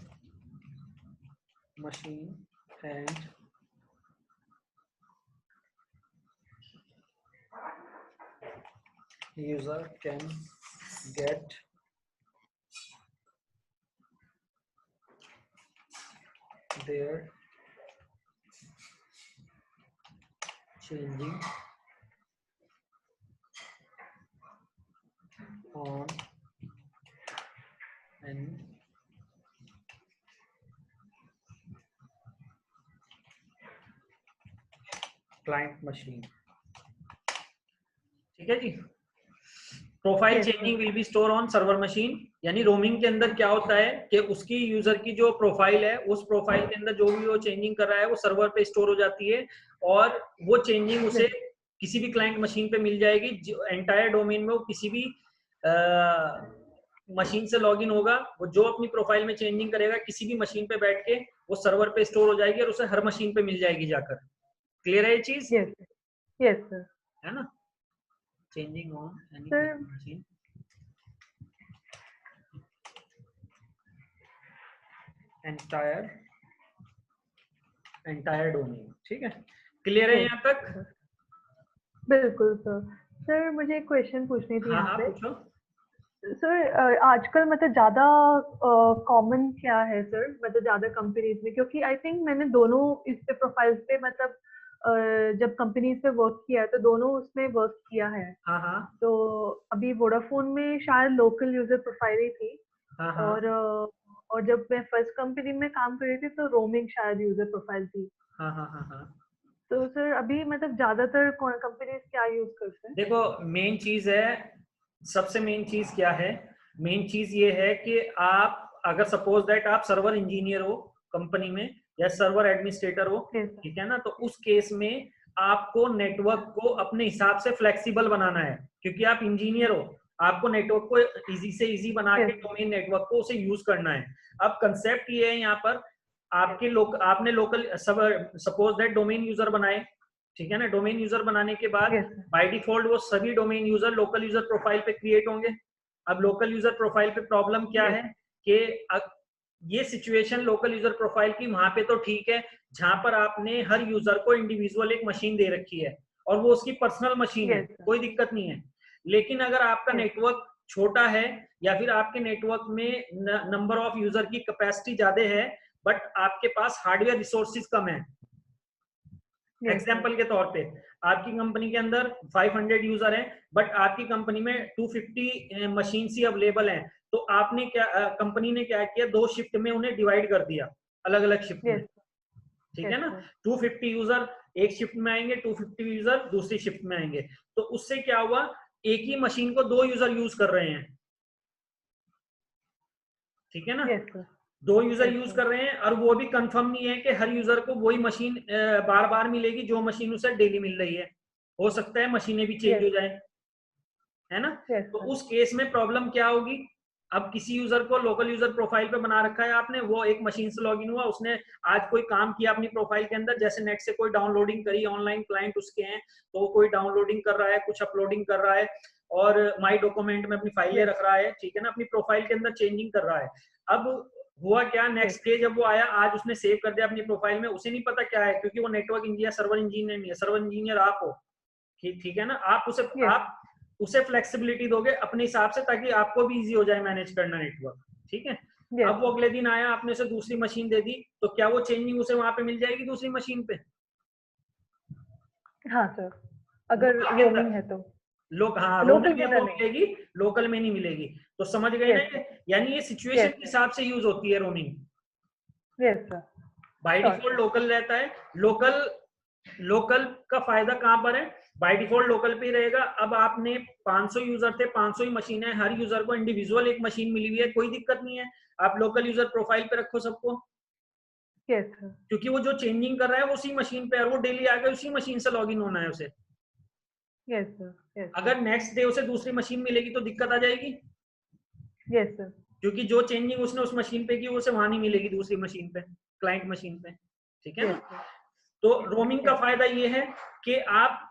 A: machine and user can get their changing on an client machine। ठीक है जी? Profile
B: Yes,
A: changing will be store on server machine. यानी रोमिंग के अंदर क्या होता है कि उसकी यूजर की जो प्रोफाइल है, उस प्रोफाइल के अंदर जो भी वो चेंजिंग कर रहा है वो सर्वर पे स्टोर हो जाती है, और वो चेंजिंग उसे किसी भी क्लाइंट मशीन पे मिल जाएगी। जो एंटायर डोमेन में वो किसी भी मशीन से लॉगिन होगा, वो जो अपनी प्रोफाइल में चेंजिंग करेगा किसी भी मशीन पे बैठ के वो सर्वर पे स्टोर हो जाएगी और उसे हर मशीन पे मिल जाएगी जाकर। क्लियर है ये चीज?
B: yes, yes, sir.
A: है ना? Changing on any
B: Sir,
A: machine, entire domain. ठीक है, क्लियर है
B: yes,
A: यहाँ तक?
B: sir. बिल्कुल सर। सर मुझे एक क्वेश्चन पूछनी थी
A: हाँ
B: यहाँ
A: हाँ
B: पे।
A: पूछो।
B: सर आजकल मतलब ज़्यादा कॉमन क्या है सर, मतलब ज़्यादा कंपनीज में, क्योंकि आई थिंक मैंने दोनों इस पे प्रोफाइल्स पे मतलब जब कंपनीज पे वर्क किया है तो दोनों उसमें वर्क किया है।
A: हाँ हाँ
B: तो अभी वोडाफोन में शायद लोकल यूजर प्रोफाइल ही थी,
A: हाँ
B: और
A: हाँ
B: और जब मैं फर्स्ट कंपनी में काम कर रही थी तो रोमिंग शायद यूजर प्रोफाइल थी।
A: हाँ हाँ हाँ हाँ।
B: तो सर अभी मतलब ज़्यादातर कंपनीज क्या यूज करते हैं?
A: देखो मेन चीज है, सबसे मेन चीज क्या है, मेन चीज ये है कि आप अगर सपोज दैट आप सर्वर इंजीनियर हो कंपनी में या सर्वर एडमिनिस्ट्रेटर हो,
B: Yes, sir.
A: ठीक है ना, तो उस केस में आपको नेटवर्क को अपने हिसाब से फ्लेक्सिबल बनाना है, क्योंकि आप इंजीनियर हो, आपको नेटवर्क को इजी से इजी बना के
B: Yes, sir.
A: डोमेन नेटवर्क को उसे यूज करना है। अब कंसेप्ट ये है यहाँ पर, आपके आपने local suppose that domain user बनाए, ठीक है ना, डोमेन यूजर बनाने के बाद
B: Yes, sir.
A: बाय डिफॉल्ट वो सभी domain user local user profile पे क्रिएट होंगे। अब लोकल यूजर प्रोफाइल पे प्रॉब्लम क्या
B: Yes,
A: है कि ये सिचुएशन लोकल यूजर प्रोफाइल की वहां पे तो ठीक है जहां पर आपने हर यूजर को इंडिविजुअल एक मशीन दे रखी है और वो उसकी पर्सनल मशीन है,
B: yes, sir.
A: कोई दिक्कत नहीं है। लेकिन अगर आपका
B: Yes,
A: नेटवर्क छोटा है या फिर आपके नेटवर्क में नंबर ऑफ यूजर की कैपेसिटी ज्यादा है बट आपके पास हार्डवेयर रिसोर्सेज कम है,
B: yes, sir.
A: एग्जाम्पल के तौर पे आपकी कंपनी के अंदर 500 यूजर हैं बट आपकी कंपनी में 250 मशीन ही अवेलेबल हैं, तो आपने क्या कंपनी ने क्या किया, 2 शिफ्ट में उन्हें डिवाइड कर दिया, अलग अलग शिफ्ट में,
B: Yes,
A: ठीक
B: yes,
A: है ना।
B: sir.
A: 250 यूजर एक शिफ्ट में आएंगे, 250 यूजर दूसरी शिफ्ट में आएंगे, तो उससे क्या हुआ, एक ही मशीन को 2 यूजर यूज कर रहे हैं, ठीक है ना।
B: Yes, sir.
A: 2 user
B: Yes,
A: use
B: sir.
A: कर रहे हैं और वो भी कंफर्म नहीं है कि हर यूजर को वही मशीन बार बार मिलेगी जो मशीन उसे डेली मिल रही है, हो सकता है मशीनें भी चेंज
B: Yes,
A: हो जाए, है ना।
B: yes,
A: तो
B: sir.
A: उस केस में प्रॉब्लम क्या होगी, अब किसी यूजर को लोकल यूजर प्रोफाइल पे बना रखा है आपने, वो एक मशीन से लॉगिन हुआ, उसने आज कोई काम किया अपनी प्रोफाइल के अंदर, जैसे नेट से कोई डाउनलोडिंग करी, ऑनलाइन क्लाइंट उसके हैं तो वो कोई डाउनलोडिंग कर रहा है, कुछ अपलोडिंग कर रहा है और माई डॉक्यूमेंट में अपनी फाइलें
B: Yes,
A: रख रहा है, ठीक है ना, अपनी प्रोफाइल के अंदर चेंजिंग कर रहा है। अब हुआ क्या,
B: yes,
A: नेक्स्ट डे जब वो आया, आज उसने सेव कर दिया अपनी प्रोफाइल में, उसे नहीं पता क्या है, क्योंकि वो नेटवर्क इंजीनियर सर्वर इंजीनियर नहीं है, सर्वर इंजीनियर आप हो, ठीक है ना।
B: yes,
A: आप उसे फ्लेक्सिबिलिटी दोगे अपने हिसाब से ताकि आपको भी इजी हो जाए मैनेज करना नेटवर्क, ठीक है।
B: yes,
A: अब वो अगले दिन आया, आपने उसे दूसरी मशीन दे दी, तो क्या वो चेंजिंग उसे वहां पे मिल जाएगी दूसरी मशीन पे?
B: हाँ सर, अगर
A: लोकल के
B: रोमिंग
A: अंदर
B: है तो।
A: लोग, हाँ
B: लोकल
A: रोमिंग
B: के
A: में
B: अंदर
A: वो
B: नहीं।
A: मिलेगी, लोकल में नहीं मिलेगी। तो समझ गए ना
B: Yes,
A: ये,
B: sir.
A: यानी ये सिचुएशन
B: Yes,
A: के
B: sir.
A: हिसाब से यूज होती है roaming.
B: Yes, sir.
A: By
B: Sure,
A: default
B: sir.
A: Local रहता है, लोकल लोकल का फायदा कहां पर है, बाय डिफॉल्ट लोकल पे ही रहेगा। अब आपने 500 यूजर थे, 500 ही मशीन है, हर यूजर को इंडिविजुअल एक मशीन मिली हुई है, कोई दिक्कत नहीं है, आप लोकल यूजर प्रोफाइल पे रखो सबको,
B: Yes, sir.
A: क्योंकि वो जो चेंजिंग कर रहा है वो उसी मशीन पे है, वो डेली आके उसी मशीन से लॉगिन होना है उसे।
B: Yes, sir. Yes, sir.
A: अगर नेक्स्ट डे उसे दूसरी मशीन मिलेगी तो दिक्कत आ जाएगी,
B: Yes, sir.
A: क्योंकि जो चेंजिंग उसने उस मशीन पे की वो उसे वहां नहीं मिलेगी दूसरी मशीन पे, क्लाइंट मशीन पे, ठीक है
B: Yes,
A: ना।
B: sir.
A: तो रोमिंग का
B: Yes.
A: फायदा ये है कि आप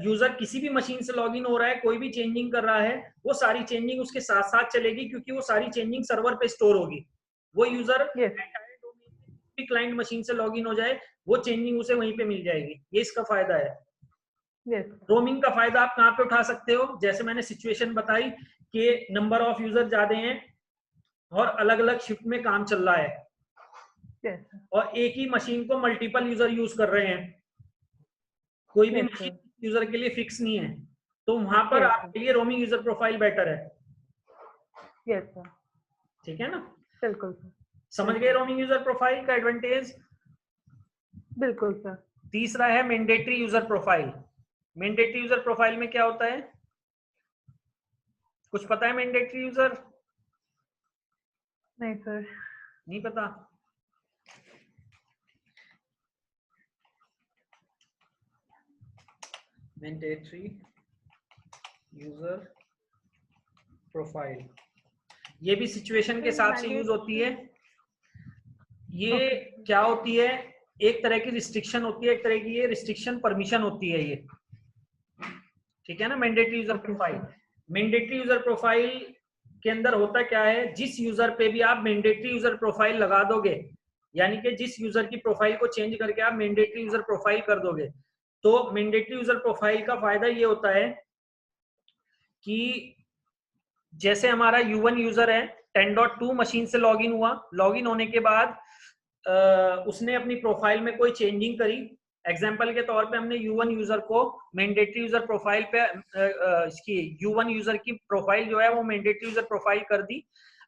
A: यूजर किसी भी मशीन से लॉगिन हो रहा है, कोई भी चेंजिंग कर रहा है, वो सारी चेंजिंग उसके साथ साथ चलेगी, क्योंकि वो सारी चेंजिंग सर्वर पे स्टोर होगी। वो यूजर
B: Yes.
A: भी क्लाइंट मशीन से लॉगिन हो जाए, वो चेंजिंग उसे वहीं पे मिल जाएगी, ये इसका फायदा है।
B: Yes.
A: रोमिंग का फायदा आप कहाँ पे उठा सकते हो, जैसे मैंने सिचुएशन बताई कि नंबर ऑफ यूजर ज्यादा हैं और अलग अलग शिफ्ट में काम चल रहा है
B: Yes, sir.
A: और एक ही मशीन को मल्टीपल यूजर यूज कर रहे हैं, कोई भी
B: Yes, sir.
A: मशीन यूजर के लिए फिक्स नहीं है, तो वहां पर
B: Yes, sir.
A: आपके लिए रोमिंग यूजर प्रोफाइल बेटर है,
B: Yes, sir.
A: ठीक है ना।
B: बिल्कुल सर,
A: समझ गए रोमिंग यूजर प्रोफाइल का एडवांटेज।
B: बिल्कुल सर।
A: तीसरा है mandatory user profile. Mandatory user profile में क्या होता है, कुछ पता है मैंडेटरी यूजर?
B: नहीं सर।
A: नहीं पता? मैंडेटरी यूजर प्रोफाइल, ये भी सिचुएशन के हिसाब से यूज होती है। ये क्या होती है, एक तरह की रिस्ट्रिक्शन होती है, एक तरह की ये रिस्ट्रिक्शन परमिशन होती है ये, ठीक है ना। Mandatory user profile, mandatory user profile के अंदर होता क्या है, जिस यूजर पे भी आप मैंडेटरी यूजर प्रोफाइल लगा दोगे, यानी कि जिस यूजर की प्रोफाइल को चेंज करके आप मैंडेटरी यूजर प्रोफाइल कर दोगे, तो मैंडेटरी यूजर प्रोफाइल का फायदा ये होता है कि जैसे हमारा U1 यूजर है, 10.2 मशीन से लॉगिन हुआ, लॉगिन होने के बाद उसने अपनी प्रोफाइल में कोई चेंजिंग करी। एग्जांपल के तौर पे हमने U1 यूजर को मैंडेटरी यूजर प्रोफाइल पे इसकी U1 यूजर की प्रोफाइल जो है वो मैंडेटरी यूजर प्रोफाइल कर दी।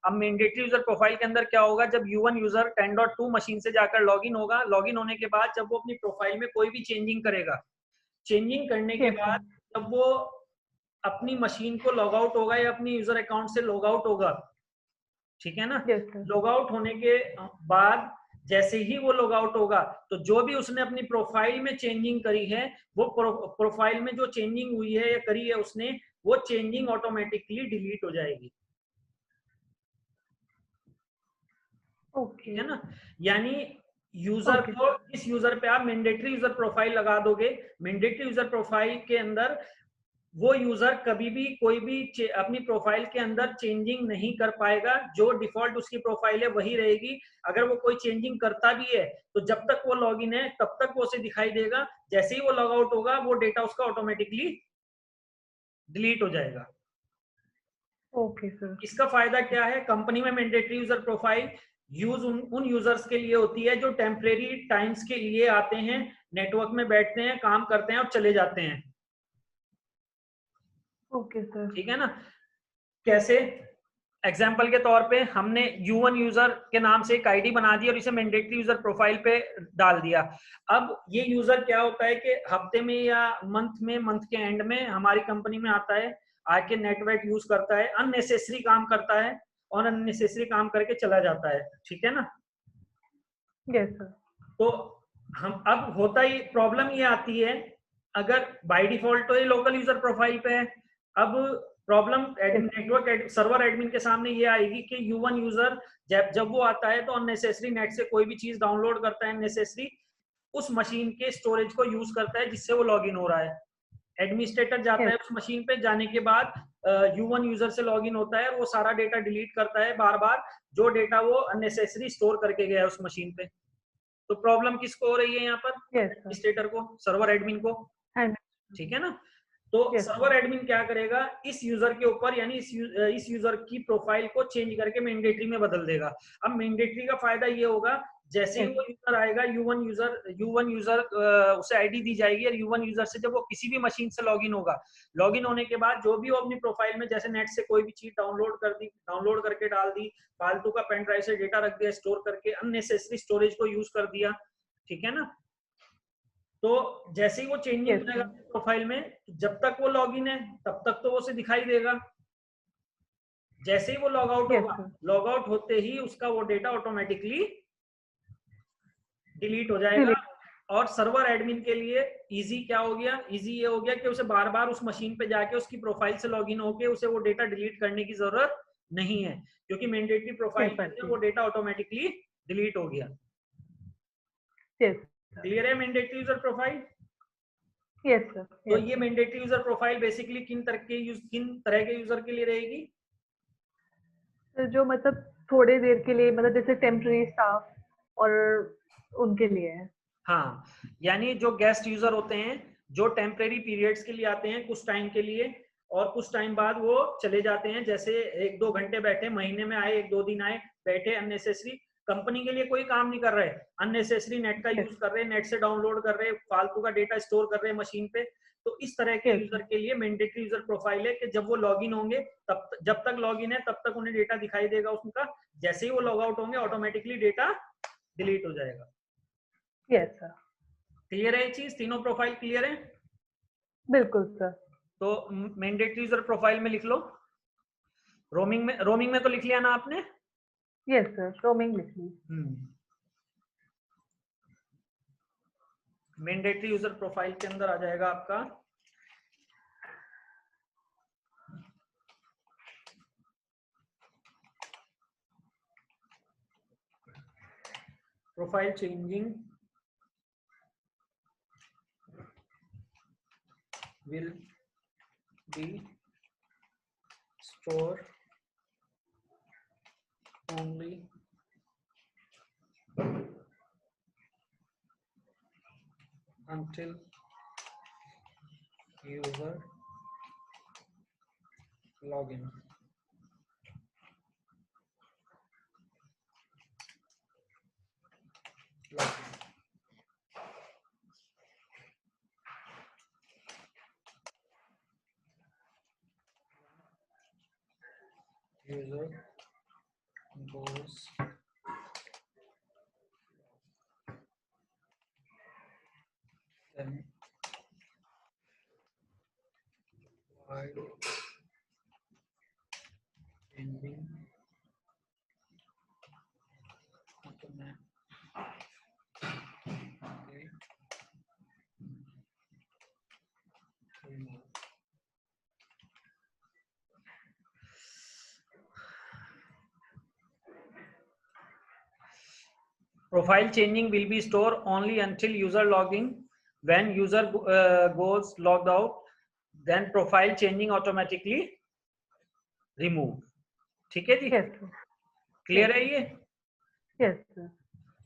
A: अब मैंडेटरी यूजर प्रोफाइल के अंदर क्या होगा, जब U1 यूजर 10.2 मशीन से जाकर लॉगिन होगा, लॉगिन होने के बाद जब वो अपनी प्रोफाइल में कोई भी चेंजिंग करेगा, चेंजिंग करने के बाद जब वो अपनी मशीन को लॉग आउट होगा या अपनी यूजर अकाउंट से लॉग आउट होगा, ठीक है ना, लॉग आउट होने के बाद जैसे ही वो लॉग आउट होगा, तो जो भी उसने अपनी प्रोफाइल में चेंजिंग करी है, वो प्रोफाइल में जो चेंजिंग हुई है या करी है उसने, वो चेंजिंग ऑटोमेटिकली डिलीट हो जाएगी। ठीक है ना। यानी यूजर को, इस यूजर पे आप मैंडेटरी यूजर प्रोफाइल लगा दोगे, मैंडेटरी यूजर प्रोफाइल के अंदर वो यूजर कभी भी कोई भी अपनी प्रोफाइल के अंदर चेंजिंग नहीं कर पाएगा, जो डिफॉल्ट उसकी प्रोफाइल है वही रहेगी। अगर वो कोई चेंजिंग करता भी है तो जब तक वो लॉगिन है तब तक वो उसे दिखाई देगा, जैसे ही वो लॉग आउट होगा वो डेटा उसका ऑटोमेटिकली डिलीट हो जाएगा।
B: Okay sir.
A: इसका फायदा क्या है, कंपनी में मैंडेटरी यूजर प्रोफाइल यूज उन यूजर्स के लिए होती है जो टेम्परेरी टाइम्स के लिए आते हैं, नेटवर्क में बैठते हैं, काम करते हैं और चले जाते हैं।
B: Okay sir.
A: ठीक है ना। कैसे, एग्जाम्पल के तौर पे हमने U1 यूजर के नाम से एक आईडी बना दी और इसे मैंडेटरी यूजर प्रोफाइल पे डाल दिया। अब ये यूजर क्या होता है कि हफ्ते में या मंथ के एंड में हमारी कंपनी में आता है, आके नेटवर्क यूज करता है, अननेसेसरी काम करता है और अननेसेसरी काम करके चला जाता है। ठीक है ना।
B: Yes sir.
A: तो हम अब होता ही प्रॉब्लम ये आती है, अगर बाय डिफॉल्ट तो ये लोकल यूजर प्रोफाइल पे है, अब प्रॉब्लम नेटवर्क सर्वर एडमिन के सामने ये आएगी कि U1 यूजर जब वो आता है तो अननेसेसरी नेट से कोई भी चीज डाउनलोड करता है, अननेसेसरी उस मशीन के स्टोरेज को यूज करता है जिससे वो लॉगिन हो रहा है। एडमिनिस्ट्रेटर जाता है उस मशीन पे, जाने के बाद U1 यूजर से लॉगिन होता है और वो सारा डेटा डिलीट करता है बार बार, जो डेटा वो अननेसेसरी स्टोर करके गया है उस मशीन पे। तो प्रॉब्लम किसको हो रही है यहाँ पर, एडमिनिस्ट्रेटर को, सर्वर एडमिन को। ठीक है ना। तो सर्वर एडमिन क्या करेगा, इस यूजर के ऊपर यानी इस यूजर की प्रोफाइल को चेंज करके मैंडेटरी में बदल देगा। अब मैंडेटरी का फायदा ये होगा, जैसे ही वो यूजर आएगा, U1 यूजर उसे आईडी दी जाएगी और U1 यूजर से जब वो किसी भी मशीन से लॉगिन होगा, लॉगिन होने के बाद जो भी वो अपनी प्रोफाइल में जैसे नेट से कोई भी चीज डाउनलोड कर दी, डाउनलोड करके डाल दी, फालतू का पेन ड्राइव से डेटा रख दिया स्टोर करके, अननेसेसरी स्टोरेज को यूज कर दिया, ठीक है ना। तो जैसे ही वो चेंजिंग करेगा प्रोफाइल में, जब तक वो लॉगिन है तब तक तो वो उसे दिखाई देगा, जैसे ही वो लॉग आउट होगा, लॉग आउट होते ही उसका वो डेटा ऑटोमेटिकली डिलीट हो जाएगा। और सर्वर एडमिन के लिए इजी क्या हो गया, इजी ये हो गया कि उसे बार बार उस मशीन पे जाके उसकी प्रोफाइल से लॉगिन होके उसे वो डेटा डिलीट करने की जरूरत नहीं है, क्योंकि मैंडेटरी प्रोफाइल के अंदर वो डेटा ऑटोमेटिकली डिलीट हो गया। क्लियर है mandatory user profile?
B: Yes sir.
A: तो ये मैंडेटरी यूजर प्रोफाइल बेसिकली किन तरह के यूजर के लिए रहेगी,
B: जो मतलब थोड़े देर के लिए, मतलब जैसे टेम्पररी स्टाफ और उनके लिए है।
A: हाँ, यानी जो गेस्ट यूजर होते हैं, जो टेम्परेरी पीरियड्स के लिए आते हैं कुछ टाइम के लिए और कुछ टाइम बाद वो चले जाते हैं, जैसे 1-2 घंटे बैठे, महीने में आए, 1-2 दिन आए, बैठे, अननेसेसरी कंपनी के लिए कोई काम नहीं कर रहे, अननेसेसरी नेट का यूज कर रहे, नेट से डाउनलोड कर रहे, फालतू का डेटा स्टोर कर रहे मशीन पे। तो इस तरह के यूजर के लिए मैंडेटरी यूजर प्रोफाइल है कि जब वो लॉगिन होंगे तब, जब तक लॉगिन है तब तक उन्हें डेटा दिखाई देगा उनका, जैसे ही वो लॉग आउट होंगे ऑटोमेटिकली डेटा डिलीट हो जाएगा।
B: Yes sir.
A: क्लियर है ये चीज, तीनों प्रोफाइल क्लियर है?
B: बिल्कुल सर।
A: तो मैंडेटरी यूजर प्रोफाइल में लिख लो रोमिंग में तो लिख लिया ना आपने?
B: यस सर, रोमिंग लिख ली।
A: मैंडेटरी यूजर प्रोफाइल के अंदर आ जाएगा आपका profile changing will be stored only until user login. User goes then while ending Profile changing will be stored only until user login. When user goes logged out, then profile changing automatically remove. ठीक है जी?
B: Yes sir.
A: Clear है ये?
B: Yes sir.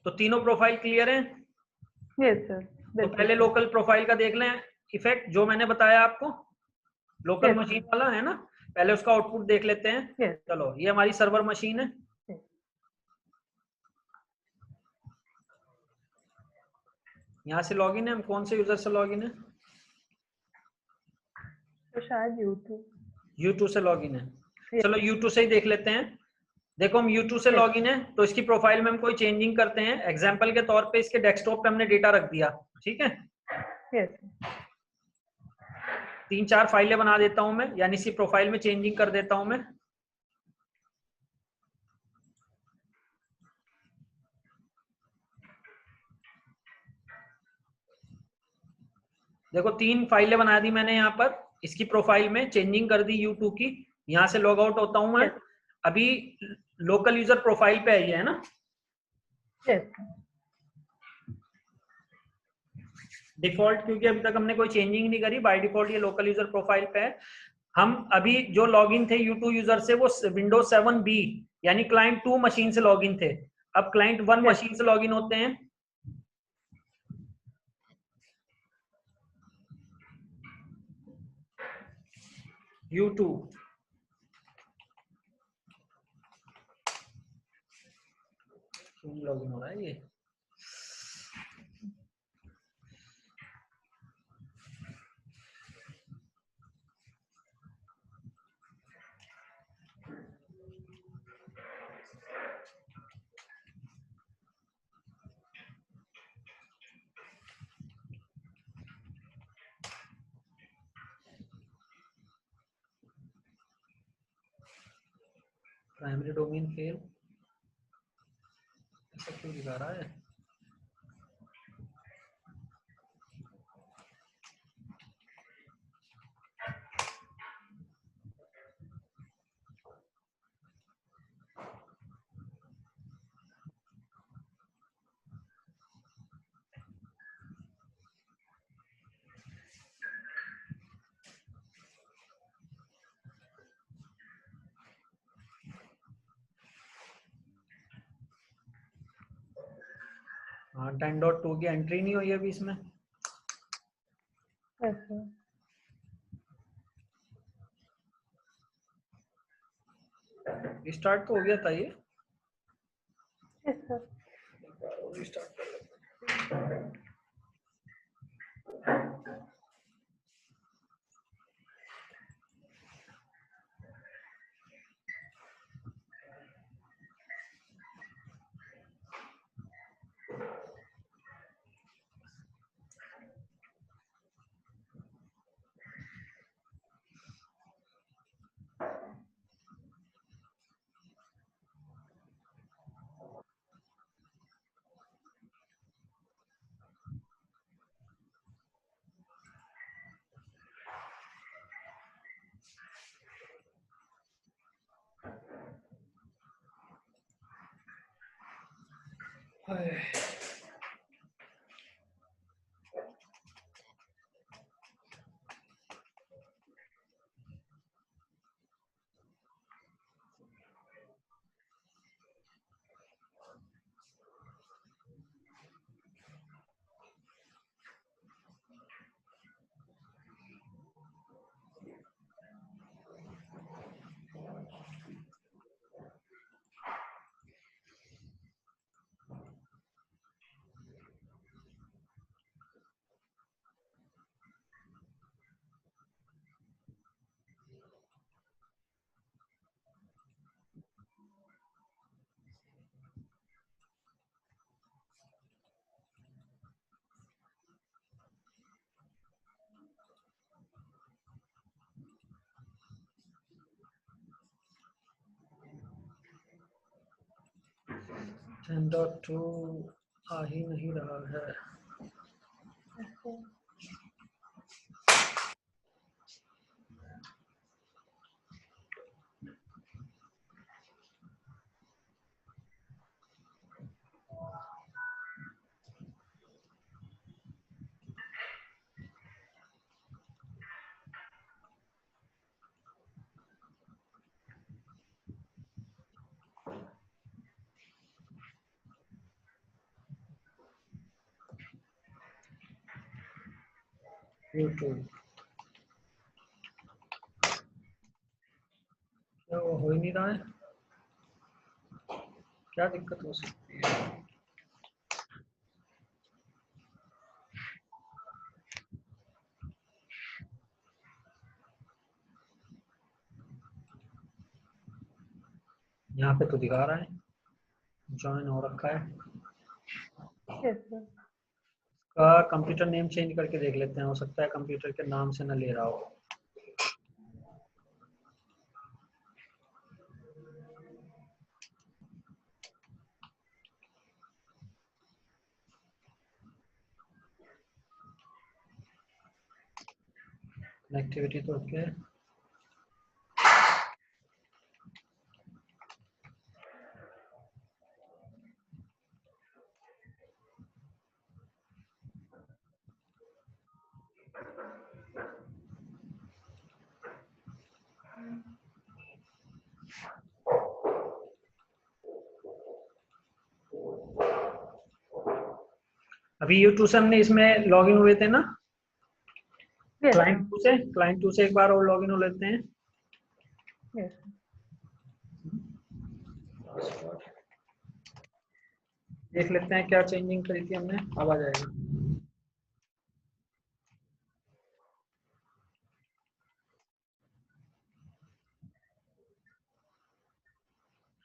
A: तो तीनों profile clear है?
B: Yes sir.
A: तो पहले local profile का देख लें इफेक्ट जो मैंने बताया आपको, लोकल मशीन वाला है ना, पहले उसका आउटपुट देख लेते हैं। चलो ये हमारी सर्वर मशीन है। यहाँ से लॉगिन है, हम कौन से यूजर से लॉगिन है?
B: तो शायद
A: U2 से लॉगिन है। चलो U2 से ही देख लेते हैं। देखो हम U2 से लॉगिन है तो इसकी प्रोफाइल में हम कोई चेंजिंग करते हैं। एग्जांपल के तौर पे इसके डेस्कटॉप पे हमने डेटा रख दिया, ठीक है?
B: यस।
A: 3-4 फाइलें बना देता हूं मैं, यानी इसी प्रोफाइल में चेंजिंग कर देता हूं मैं। देखो 3 फाइलें बना दी मैंने यहाँ पर, इसकी प्रोफाइल में चेंजिंग कर दी U2 की। यहाँ से लॉग आउट होता हूं मैं। अभी लोकल यूजर प्रोफाइल पे आई है ना? डिफॉल्ट, क्योंकि अभी तक हमने कोई चेंजिंग नहीं करी, बाय डिफॉल्ट ये लोकल यूजर प्रोफाइल पे है। हम अभी जो लॉगिन थे U2 यूजर से, वो विंडोज 7B यानी क्लाइंट 2 मशीन से लॉगिन थे। अब क्लाइंट 1 मशीन से लॉगिन होते हैं। U2 क्यों लॉगिन हो रहा है ये? प्राइमरी डोमेन फेल, ऐसा क्यों दिखा रहा है? हाँ, 10.2 की एंट्री नहीं हुई अभी इसमें। स्टार्ट तो हो गया था ये। रिस्टार्ट कर लेते हैं। 10.2 आ ही नहीं रहा है। यूट्यूब क्या वो हो ही नहीं रहा है? क्या दिक्कत हो सकती है? यहाँ पे तो दिखा रहा है ज्वाइन हो रखा है।
B: Yes sir.
A: का कंप्यूटर नेम चेंज करके देख लेते हैं, हो सकता है कंप्यूटर के नाम से न ले रहा हो। कनेक्टिविटी तो ओके है। अभी यूट्यूब से हमने इसमें लॉगिन हुए थे ना,
B: यस
A: क्लाइंट टू से एक बार और लॉगिन हो लेते हैं।
B: यस।
A: देख लेते हैं क्या चेंजिंग करी थी हमने, अब आ जाएगा।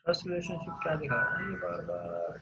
A: फर्स्ट रिलेशनशिप क्या दिखा रहा है ये बार बार?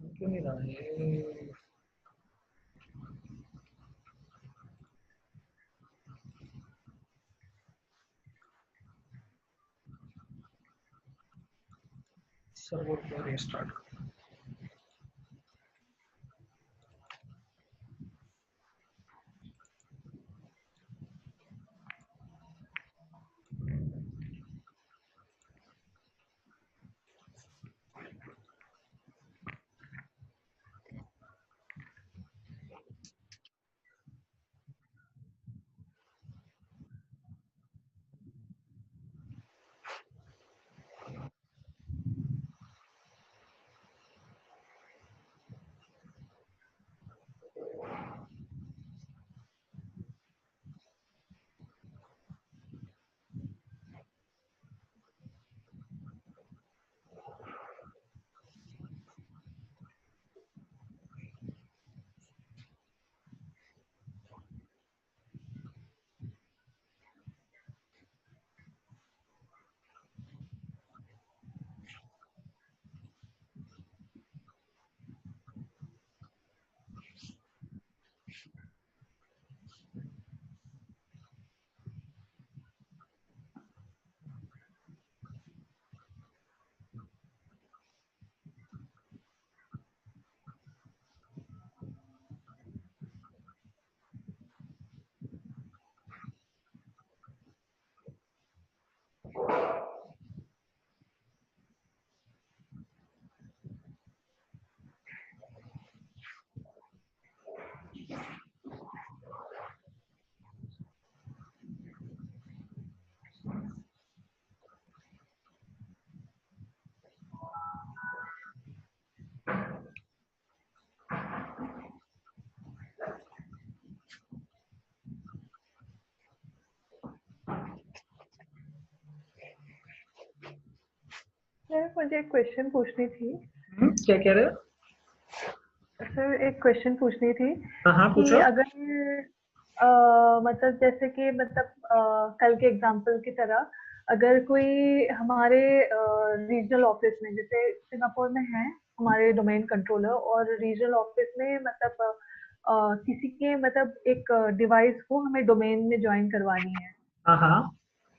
A: क्यों नहीं रहा है? सर्वर को रीस्टार्ट कर।
B: सर मुझे एक क्वेश्चन पूछनी थी।
A: क्या कह रहे हो?
B: सर एक क्वेश्चन पूछनी थी
A: हाँ
B: कि
A: पूछो।
B: अगर मतलब जैसे कि मतलब कल के एग्जांपल की तरह अगर कोई हमारे रीजनल ऑफिस में, जैसे सिंगापुर में है हमारे डोमेन कंट्रोलर, और रीजनल ऑफिस में मतलब किसी के मतलब एक डिवाइस को हमें डोमेन में ज्वाइन करवानी है,
A: हाँ हाँ।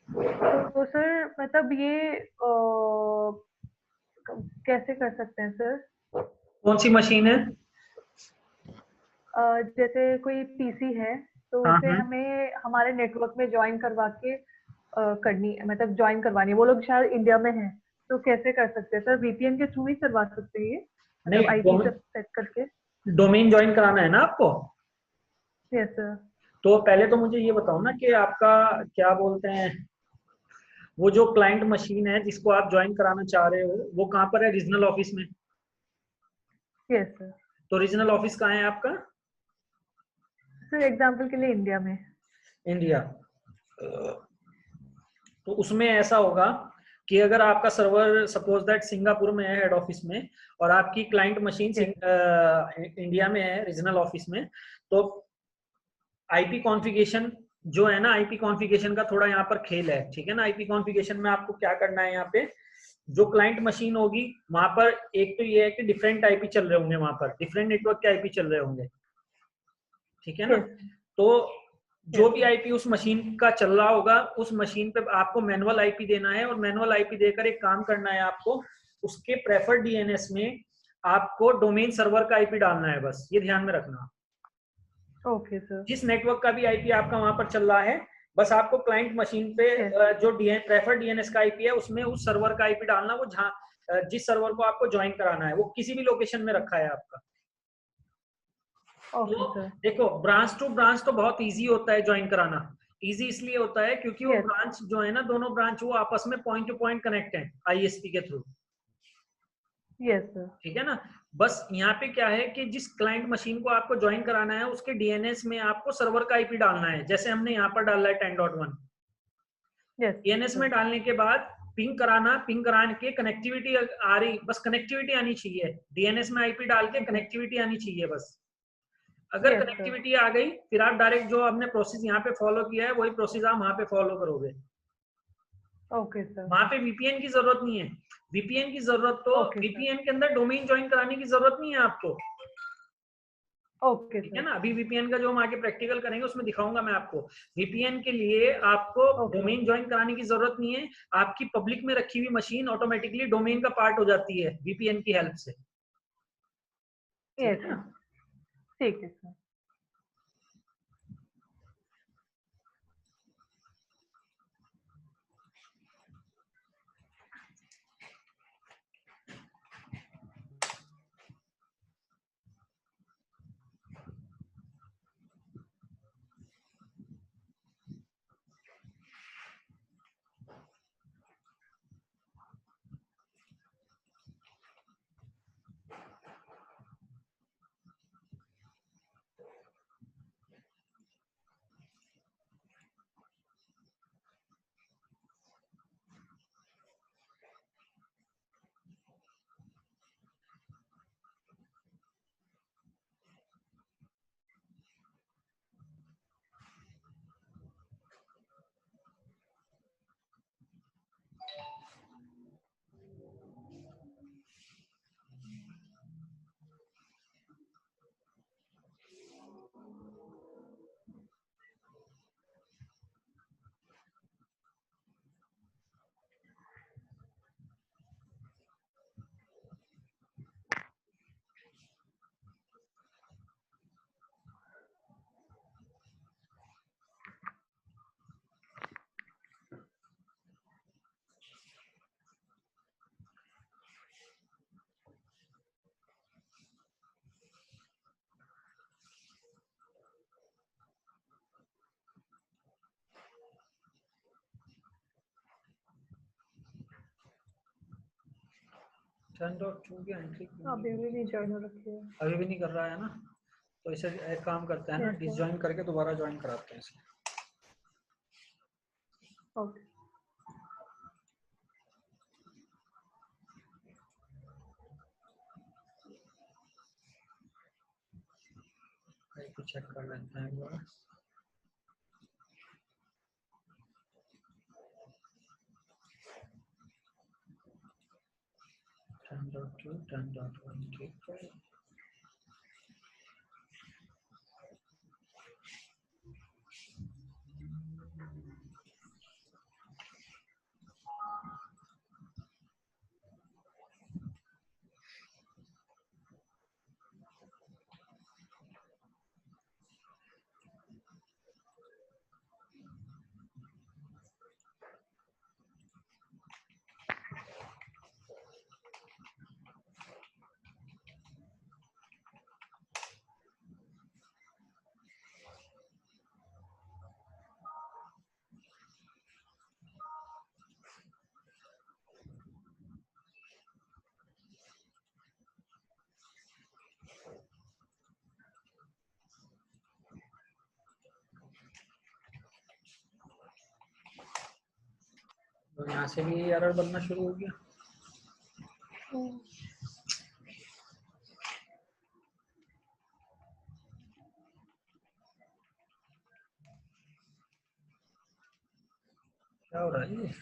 B: तो सर मतलब ये कैसे कर सकते हैं सर?
A: कौन सी मशीन है?
B: जैसे कोई पीसी है तो
A: हाँ
B: उसे हमें हमारे नेटवर्क में ज्वाइन करवा के करनी, मतलब ज्वाइन करवानी है। वो लोग शायद इंडिया में हैं, तो कैसे कर सकते हैं सर? वीपीएन के थ्रू ही करवा सकते हैं ये, मतलब आईपी
A: नहीं,
B: सब सेट करके?
A: डोमेन ज्वाइन कराना है ना आपको?
B: Yes sir.
A: तो पहले तो मुझे ये बताओ ना कि आपका क्या बोलते हैं, वो जो क्लाइंट मशीन है जिसको आप ज्वाइन कराना चाह रहे हो वो कहाँ पर है? रीजनल ऑफिस में?
B: Yes sir.
A: तो रीजनल ऑफिस कहाँ है आपका?
B: सर एग्जांपल के लिए इंडिया में।
A: इंडिया। तो उसमें ऐसा होगा कि अगर आपका सर्वर सपोज दैट सिंगापुर में है हेड ऑफिस में, और आपकी क्लाइंट मशीन
B: यस।
A: इंडिया में है रीजनल ऑफिस में, तो आईपी कॉन्फ़िगरेशन जो है ना, आईपी कॉन्फ़िगरेशन का थोड़ा यहाँ पर खेल है, ठीक है ना। आईपी कॉन्फ़िगरेशन में आपको क्या करना है, यहाँ पे जो क्लाइंट मशीन होगी वहां पर एक तो ये है कि डिफरेंट आईपी चल रहे होंगे, वहां पर डिफरेंट नेटवर्क के आईपी चल रहे होंगे, ठीक है ना।
B: यस।
A: तो जो
B: यस
A: भी
B: सर।
A: आईपी उस मशीन का चल रहा होगा, उस मशीन पे आपको मैनुअल आईपी देना है, और मैनुअल आईपी देकर एक काम करना है आपको, उसके प्रेफर्ड डीएनएस में आपको डोमेन सर्वर का आईपी डालना है, बस ये ध्यान में रखना।
B: Okay sir.
A: जिस नेटवर्क का भी आईपी आपका वहां पर चल रहा है, बस आपको क्लाइंट मशीन पे
B: यस।
A: जो प्रेफर्ड डीएनएस का आईपी है उसमें उस सर्वर का आईपी डालना, वो जहां जिस सर्वर को आपको ज्वाइन कराना है वो किसी भी लोकेशन में रखा है आपका।
B: ओके
A: तो
B: सर।
A: देखो, ब्रांच टू ब्रांच तो बहुत इजी होता है ज्वाइन कराना। इजी इसलिए होता है क्योंकि वो
B: यस।
A: ब्रांच जो है ना, दोनों ब्रांच वो आपस में पॉइंट टू पॉइंट कनेक्ट है आईएसपी के थ्रू,
B: यस सर।
A: ठीक है ना। बस यहाँ पे क्या है कि जिस क्लाइंट मशीन को आपको ज्वाइन कराना है उसके डीएनएस में आपको सर्वर का आईपी डालना है, जैसे हमने यहाँ पर डाला है 10.1।
B: यस
A: डीएनएस में
B: सर।
A: डालने के बाद पिंग कराना, पिंग कराने के कनेक्टिविटी आ रही, बस कनेक्टिविटी आनी चाहिए, डीएनएस में आईपी डाल के कनेक्टिविटी आनी चाहिए बस। अगर
B: यस सर।
A: कनेक्टिविटी आ गई फिर आप डायरेक्ट जो आपने प्रोसेस यहाँ पे फॉलो किया है वही प्रोसेस आप वहां पे फॉलो करोगे।
B: Okay sir.
A: वहां पे वीपीएन की जरूरत नहीं है। वीपीएन की जरूरत तो
B: ओके सर।
A: वीपीएन के अंदर डोमेन ज्वाइन कराने की जरूरत नहीं है आपको,
B: ओके
A: ठीक है
B: सर।
A: ना। अभी वीपीएन का जो हम आगे प्रैक्टिकल करेंगे उसमें दिखाऊंगा मैं आपको। वीपीएन के लिए आपको
B: ओके।
A: डोमेन ज्वाइन कराने की जरूरत नहीं है। आपकी पब्लिक में रखी हुई मशीन ऑटोमेटिकली डोमेन का पार्ट हो जाती है वीपीएन की हेल्प से, ठीक
B: यस
A: है
B: सर।
A: ना।
B: ठीक है सर।
A: की एंट्री
B: अभी भी नहीं ज्वाइन हो रखी है।
A: अभी भी नहीं कर रहा है ना, तो इसे एक काम करते हैं ना,
B: यस सर।
A: डिसजॉइन करके दोबारा ज्वाइन कराते हैं इसे।
B: ओके।
A: इसको चेक कर लेते हैं एक बार। $10.2 $10.1 ठीक है। तो यहाँ से भी एरर बनना शुरू हो गया। क्या हो रहा है ये?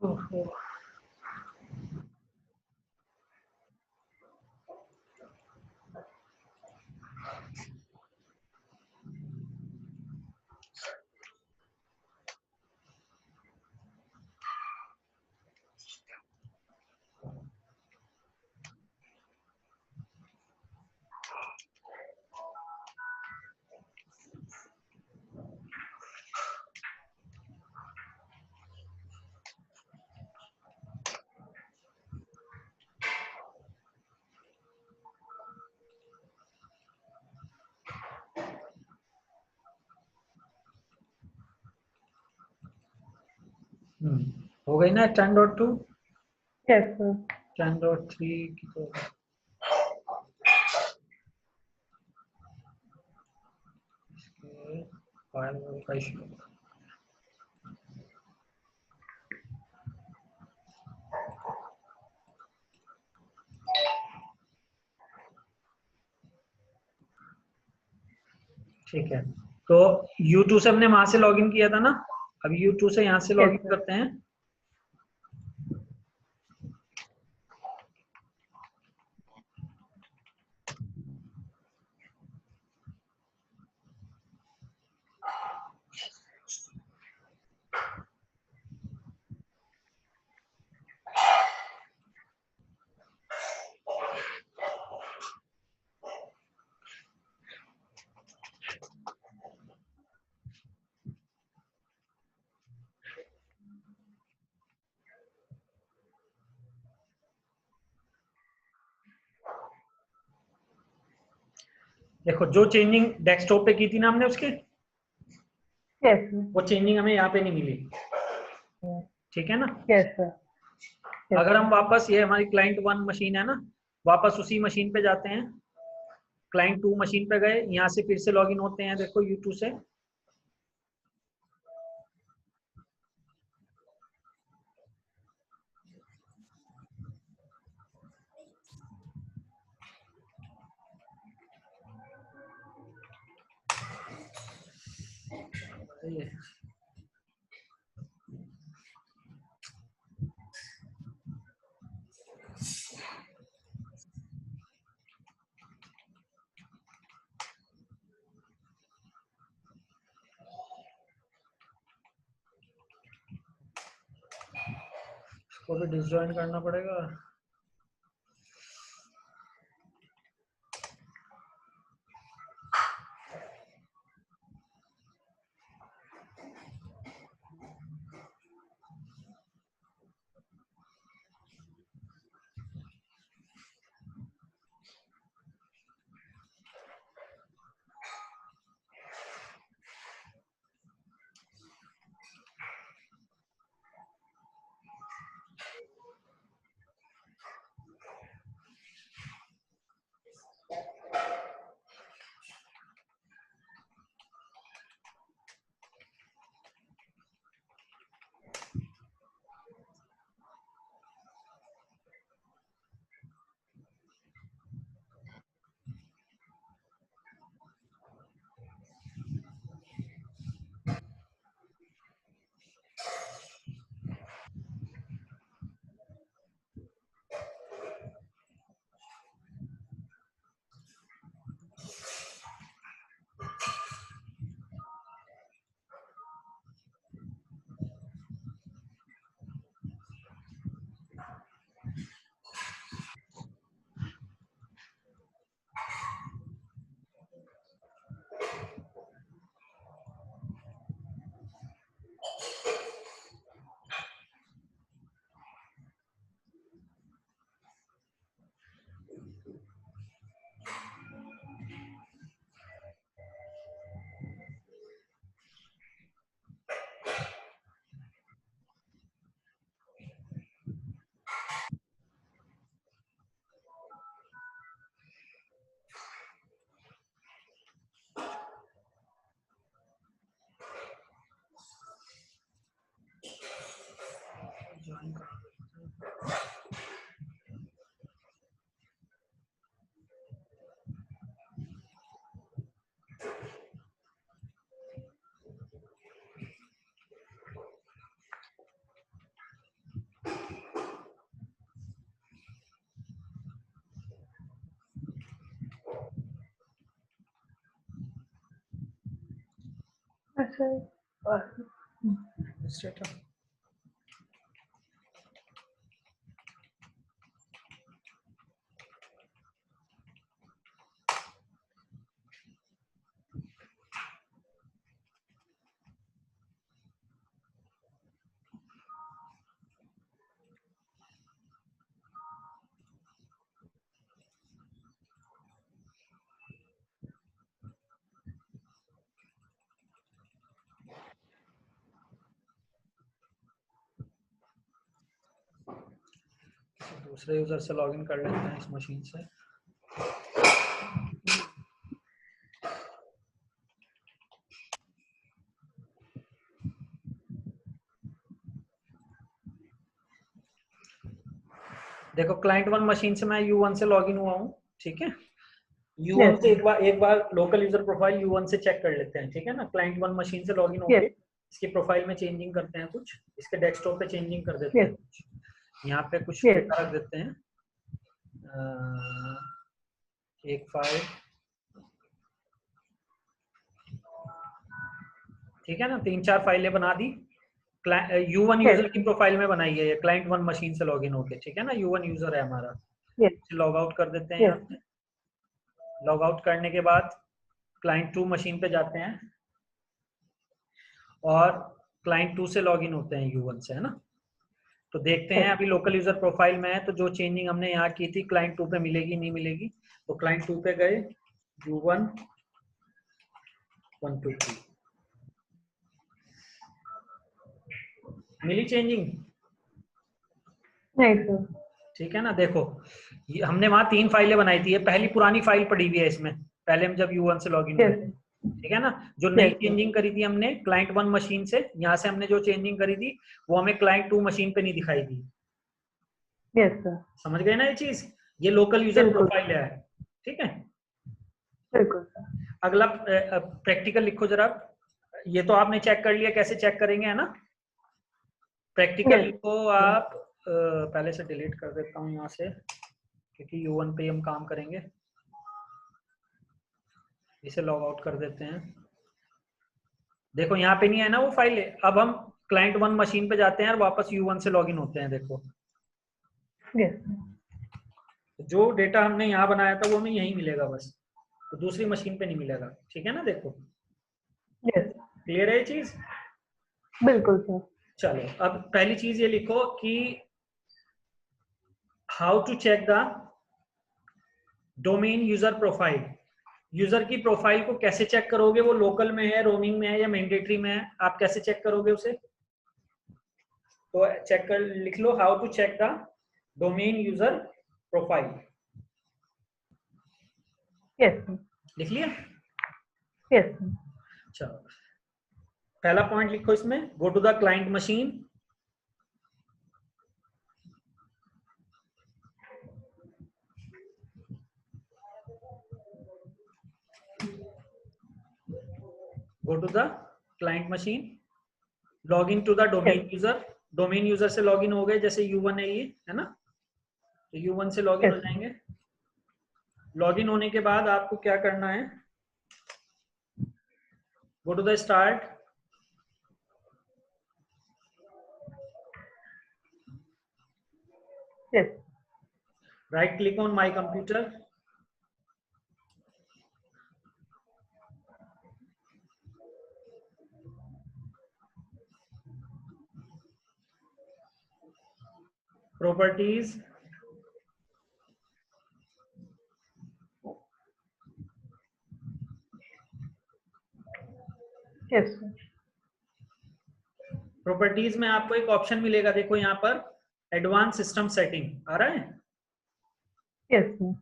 A: ओहो। हो गई ना 10.2?
B: Yes sir.
A: 10.3 की तो इसके फाइल का इशू। ठीक है, तो U2 से हमने वहां से लॉगिन किया था ना, अब U2 से यहाँ से लॉगिन करते हैं। देखो जो चेंजिंग डेस्कटॉप पे की थी ना हमने उसके,
B: यस
A: वो चेंजिंग हमें यहाँ पे नहीं मिली, ठीक है ना।
B: यस सर
A: अगर हम वापस, ये हमारी क्लाइंट 1 मशीन है ना, वापस उसी मशीन पे जाते हैं, क्लाइंट 2 मशीन पे गए, यहाँ से फिर से लॉगिन होते हैं, देखो U2 से, ये इसको भी डिसजॉइन करना पड़ेगा। ज्वाइन करना
B: अच्छा
A: स्टेटस। दूसरे यूजर से लॉगिन कर लेते हैं इस मशीन से। देखो क्लाइंट 1 मशीन से मैं U1 से लॉगिन हुआ हूँ, ठीक है। U1 से एक बार लोकल यूजर प्रोफाइल U1 से चेक कर लेते हैं, ठीक है ना। क्लाइंट 1 मशीन से लॉगिन होके इसकी प्रोफाइल में चेंजिंग करते हैं, कुछ इसके डेस्कटॉप पे चेंजिंग कर देते हैं, कुछ यहाँ पे कुछ डेटा रख देते हैं, एक फाइल, ठीक है ना। 3-4 फाइलें बना दी, U1 यूजर की प्रोफाइल में बनाई है ये, क्लाइंट 1 मशीन से लॉगिन होके, ठीक है ना। U1 यूजर है हमारा, लॉग आउट कर देते हैं यहाँ पे। लॉग आउट करने के बाद क्लाइंट 2 मशीन पे जाते हैं और क्लाइंट 2 से लॉगिन होते हैं U1 से, है ना। तो देखते हैं अभी लोकल यूजर प्रोफाइल में है, तो जो चेंजिंग हमने यहाँ की थी क्लाइंट 2 पे मिलेगी नहीं मिलेगी। तो क्लाइंट 2 पे गए, U1 1 2 3 मिली चेंजिंग?
B: नहीं सर।
A: ठीक है ना, देखो ये हमने वहां 3 फाइलें बनाई थी, ये पहली पुरानी फाइल पड़ी हुई है इसमें, पहले हम जब U1 से लॉगिन हुए थे, ठीक है ना। जो नई चेंजिंग करी थी हमने क्लाइंट 1 मशीन से, यहाँ से हमने जो चेंजिंग करी थी वो हमें क्लाइंट 2 मशीन पे नहीं दिखाई दी।
B: Yes sir.
A: समझ गए ना ये चीज? ये लोकल यूजर प्रोफाइल है, ठीक है।
B: बिल्कुल।
A: अगला प्रैक्टिकल लिखो जरा। ये तो आपने चेक कर लिया, कैसे चेक करेंगे, है ना। प्रैक्टिकल लिखो आप। पहले से डिलीट कर देता हूँ यहाँ से, क्योंकि U1 पे हम काम करेंगे। इसे लॉग आउट कर देते हैं। देखो यहाँ पे नहीं है ना वो फाइल। अब हम क्लाइंट 1 मशीन पे जाते हैं और वापस U1 से लॉगिन होते हैं। देखो जो डेटा हमने यहाँ बनाया था वो हमें यहीं मिलेगा बस, तो दूसरी मशीन पे नहीं मिलेगा, ठीक है ना। देखो क्लियर है ये चीज?
B: बिल्कुल सर।
A: चलो अब पहली चीज ये लिखो कि how to check the domain user profile. User की प्रोफाइल को कैसे चेक करोगे, वो लोकल में है, रोमिंग में है या मैंडेटरी में है, आप कैसे चेक करोगे उसे? तो चेक कर लिख लो, how to check the domain user profile.
B: Yes
A: लिख लिया?
B: यस।
A: चलो पहला पॉइंट लिखो इसमें, go to the client machine. go to the client machine, log in to the domain user। Domain user से लॉगिन हो गए, जैसे U1 है ये, है ना, तो U1 से लॉगिन हो जाएंगे। लॉगिन होने के बाद आपको क्या करना है, go to the start, right click on my computer, properties, properties में आपको एक ऑप्शन मिलेगा, देखो यहाँ पर एडवांस सिस्टम सेटिंग आ रहा है।
B: यस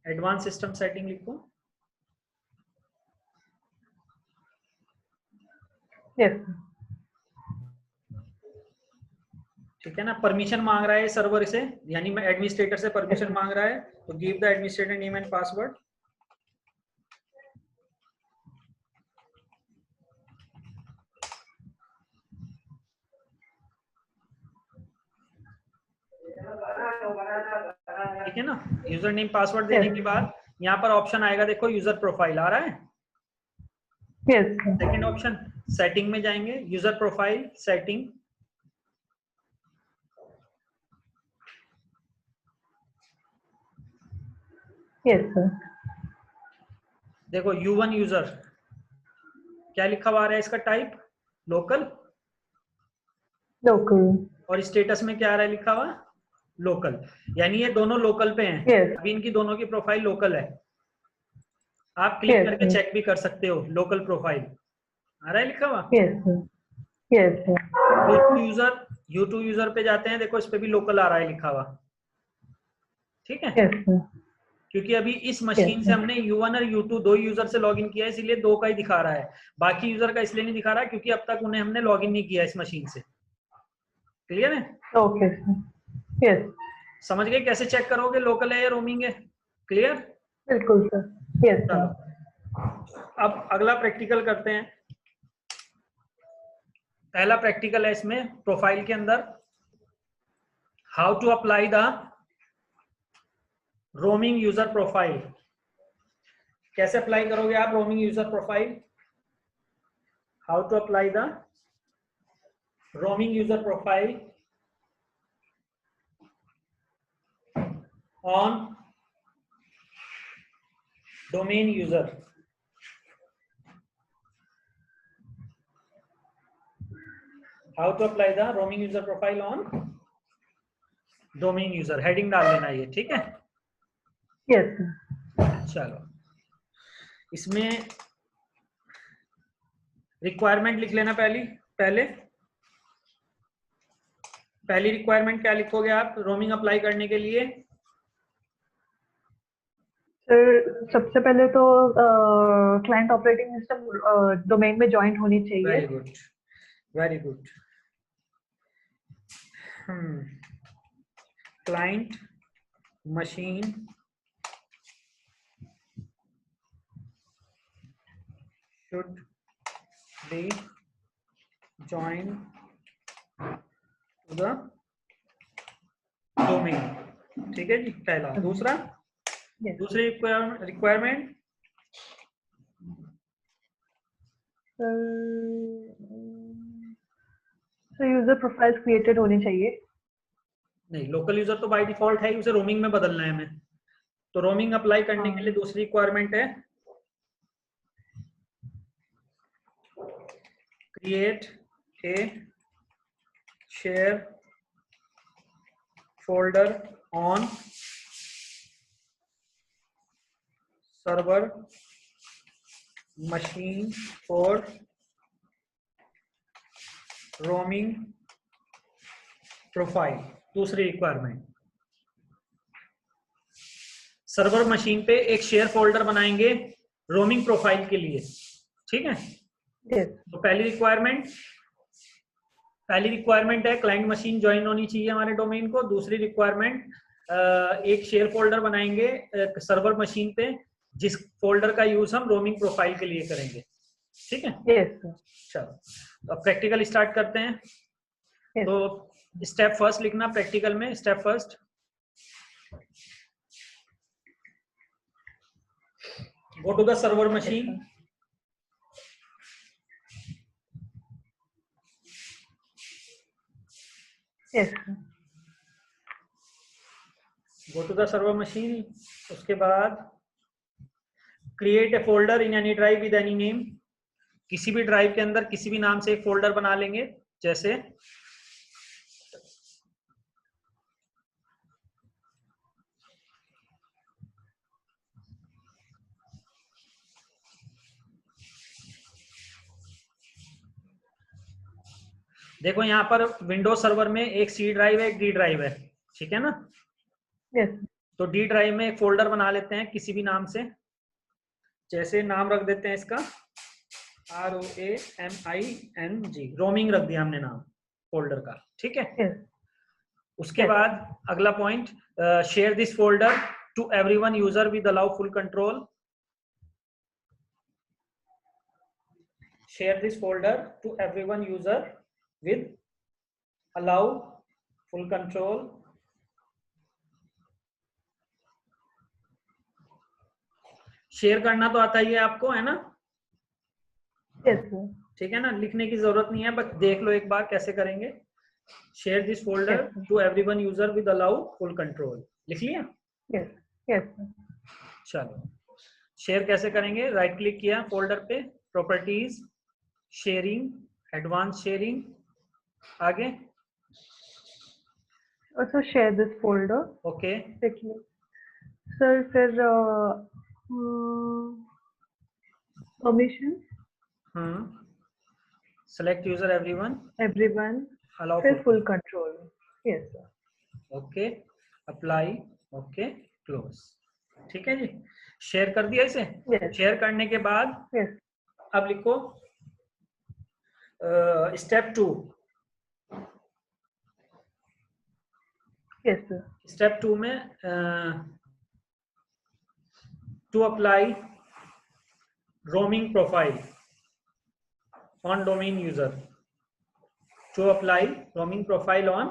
A: एडवांस सिस्टम सेटिंग लिखो।
B: यस
A: ठीक है ना। परमिशन मांग रहा है सर्वर से, यानी मैं एडमिनिस्ट्रेटर से परमिशन मांग रहा है, तो give the administrator name and password. ठीक है ना। यूजर नेम पासवर्ड देने के बाद यहाँ पर ऑप्शन आएगा, देखो यूजर प्रोफाइल आ रहा है।
B: यस
A: सेकंड ऑप्शन, सेटिंग में जाएंगे, user profile setting,
B: yes sir.
A: देखो U1 यूजर क्या लिखा हुआ आ रहा है, इसका टाइप लोकल,
B: लोकल,
A: और स्टेटस में क्या आ रहा है लिखा हुआ, लोकल, यानी ये दोनों लोकल पे हैं।
B: Yes.
A: अभी इनकी दोनों की प्रोफाइल लोकल है। आप क्लिक
B: Yes,
A: करके
B: sir.
A: चेक भी कर सकते हो, लोकल प्रोफाइल आ रहा है लिखा हुआ।
B: Yes sir. Yes sir.
A: U2 user पे जाते हैं, देखो इस पे भी लोकल आ रहा है लिखा हुआ, ठीक है।
B: Yes sir.
A: क्योंकि अभी इस मशीन से हमने U1 और U2 दो यूजर से लॉगिन किया है, इसीलिए दो का ही दिखा रहा है, बाकी यूजर का इसलिए नहीं दिखा रहा क्योंकि अब तक उन्हें हमने लॉगिन नहीं किया इस मशीन से। क्लियर है?
B: Okay sir. यस।
A: समझ गए कैसे चेक करोगे लोकल है या रोमिंग है? क्लियर?
B: बिल्कुल सर। यस
A: चलो
B: सर।
A: अब अगला प्रैक्टिकल करते हैं। पहला प्रैक्टिकल है इसमें प्रोफाइल के अंदर, how to apply the roaming user profile. कैसे अप्लाई करोगे आप roaming user profile? How to apply the roaming user profile on domain user. How to apply the roaming user profile on domain user, heading डाल देना ये, ठीक है।
B: Yes sir.
A: चलो इसमें रिक्वायरमेंट लिख लेना पहली रिक्वायरमेंट क्या लिखोगे आप रोमिंग अप्लाई करने के लिए?
B: सर सबसे पहले तो क्लाइंट ऑपरेटिंग सिस्टम डोमेन में ज्वाइन होनी चाहिए।
A: Very good, very good. Client machine should be joined to the domain। ठीक है जी, पहला। दूसरा,
B: Yes.
A: दूसरी requirement
B: sir user profiles created होनी चाहिए।
A: नहीं, लोकल यूजर तो बाय डिफॉल्ट है, उसे रोमिंग में बदलना है हमें। तो रोमिंग अप्लाई करने के लिए दूसरी रिक्वायरमेंट है create a share folder on server machine for roaming profile. दूसरी रिक्वायरमेंट, सर्वर मशीन पे एक शेयर फोल्डर बनाएंगे रोमिंग प्रोफाइल के लिए। ठीक है,
B: Yes.
A: तो पहली रिक्वायरमेंट है क्लाइंट मशीन ज्वाइन होनी चाहिए हमारे डोमेन को। दूसरी रिक्वायरमेंट एक शेयर फोल्डर बनाएंगे सर्वर मशीन पे, जिस फोल्डर का यूज हम रोमिंग प्रोफाइल के लिए करेंगे। ठीक है,
B: Yes.
A: चलो तो अब प्रैक्टिकल स्टार्ट करते हैं।
B: Yes.
A: तो स्टेप फर्स्ट लिखना प्रैक्टिकल में। Step first, go to the server machine.
B: Yes.
A: Go to the server machine. उसके बाद create a folder in any drive with any name. किसी भी ड्राइव के अंदर किसी भी नाम से एक फोल्डर बना लेंगे। जैसे देखो यहाँ पर विंडोज सर्वर में एक सी ड्राइव है, एक डी ड्राइव है। ठीक है ना?
B: Yes. तो
A: डी ड्राइव में एक फोल्डर बना लेते हैं किसी भी नाम से। जैसे नाम रख देते हैं इसका ROAMING, रोमिंग रख दिया हमने नाम फोल्डर का। ठीक है,
B: Yes.
A: उसके बाद अगला point, share this folder to everyone user with allow full control. Share this folder to everyone user with allow full control. Share करना तो आता ही है आपको, है ना?
B: Yes.
A: ठीक है ना, लिखने की जरूरत नहीं है, बस देख लो एक बार कैसे करेंगे। Share this folder to everyone user with allow full control. लिख लिया?
B: Yes. Yes.
A: चलो शेयर कैसे करेंगे? राइट क्लिक किया फोल्डर पे, प्रॉपर्टीज, शेयरिंग, एडवांस शेयरिंग, आगे
B: Also share this folder.
A: Okay.
B: देखिए सर फिर permission
A: select user everyone,
B: everyone,
A: allow
B: फिर full control. Yes sir.
A: Okay, apply, okay, close. ठीक है जी, शेयर कर दिया इसे।
B: Yes.
A: शेयर करने के बाद
B: Yes.
A: अब लिखो स्टेप 2।
B: Yes sir.
A: स्टेप 2 में to apply roaming profile on domain user. To apply roaming profile on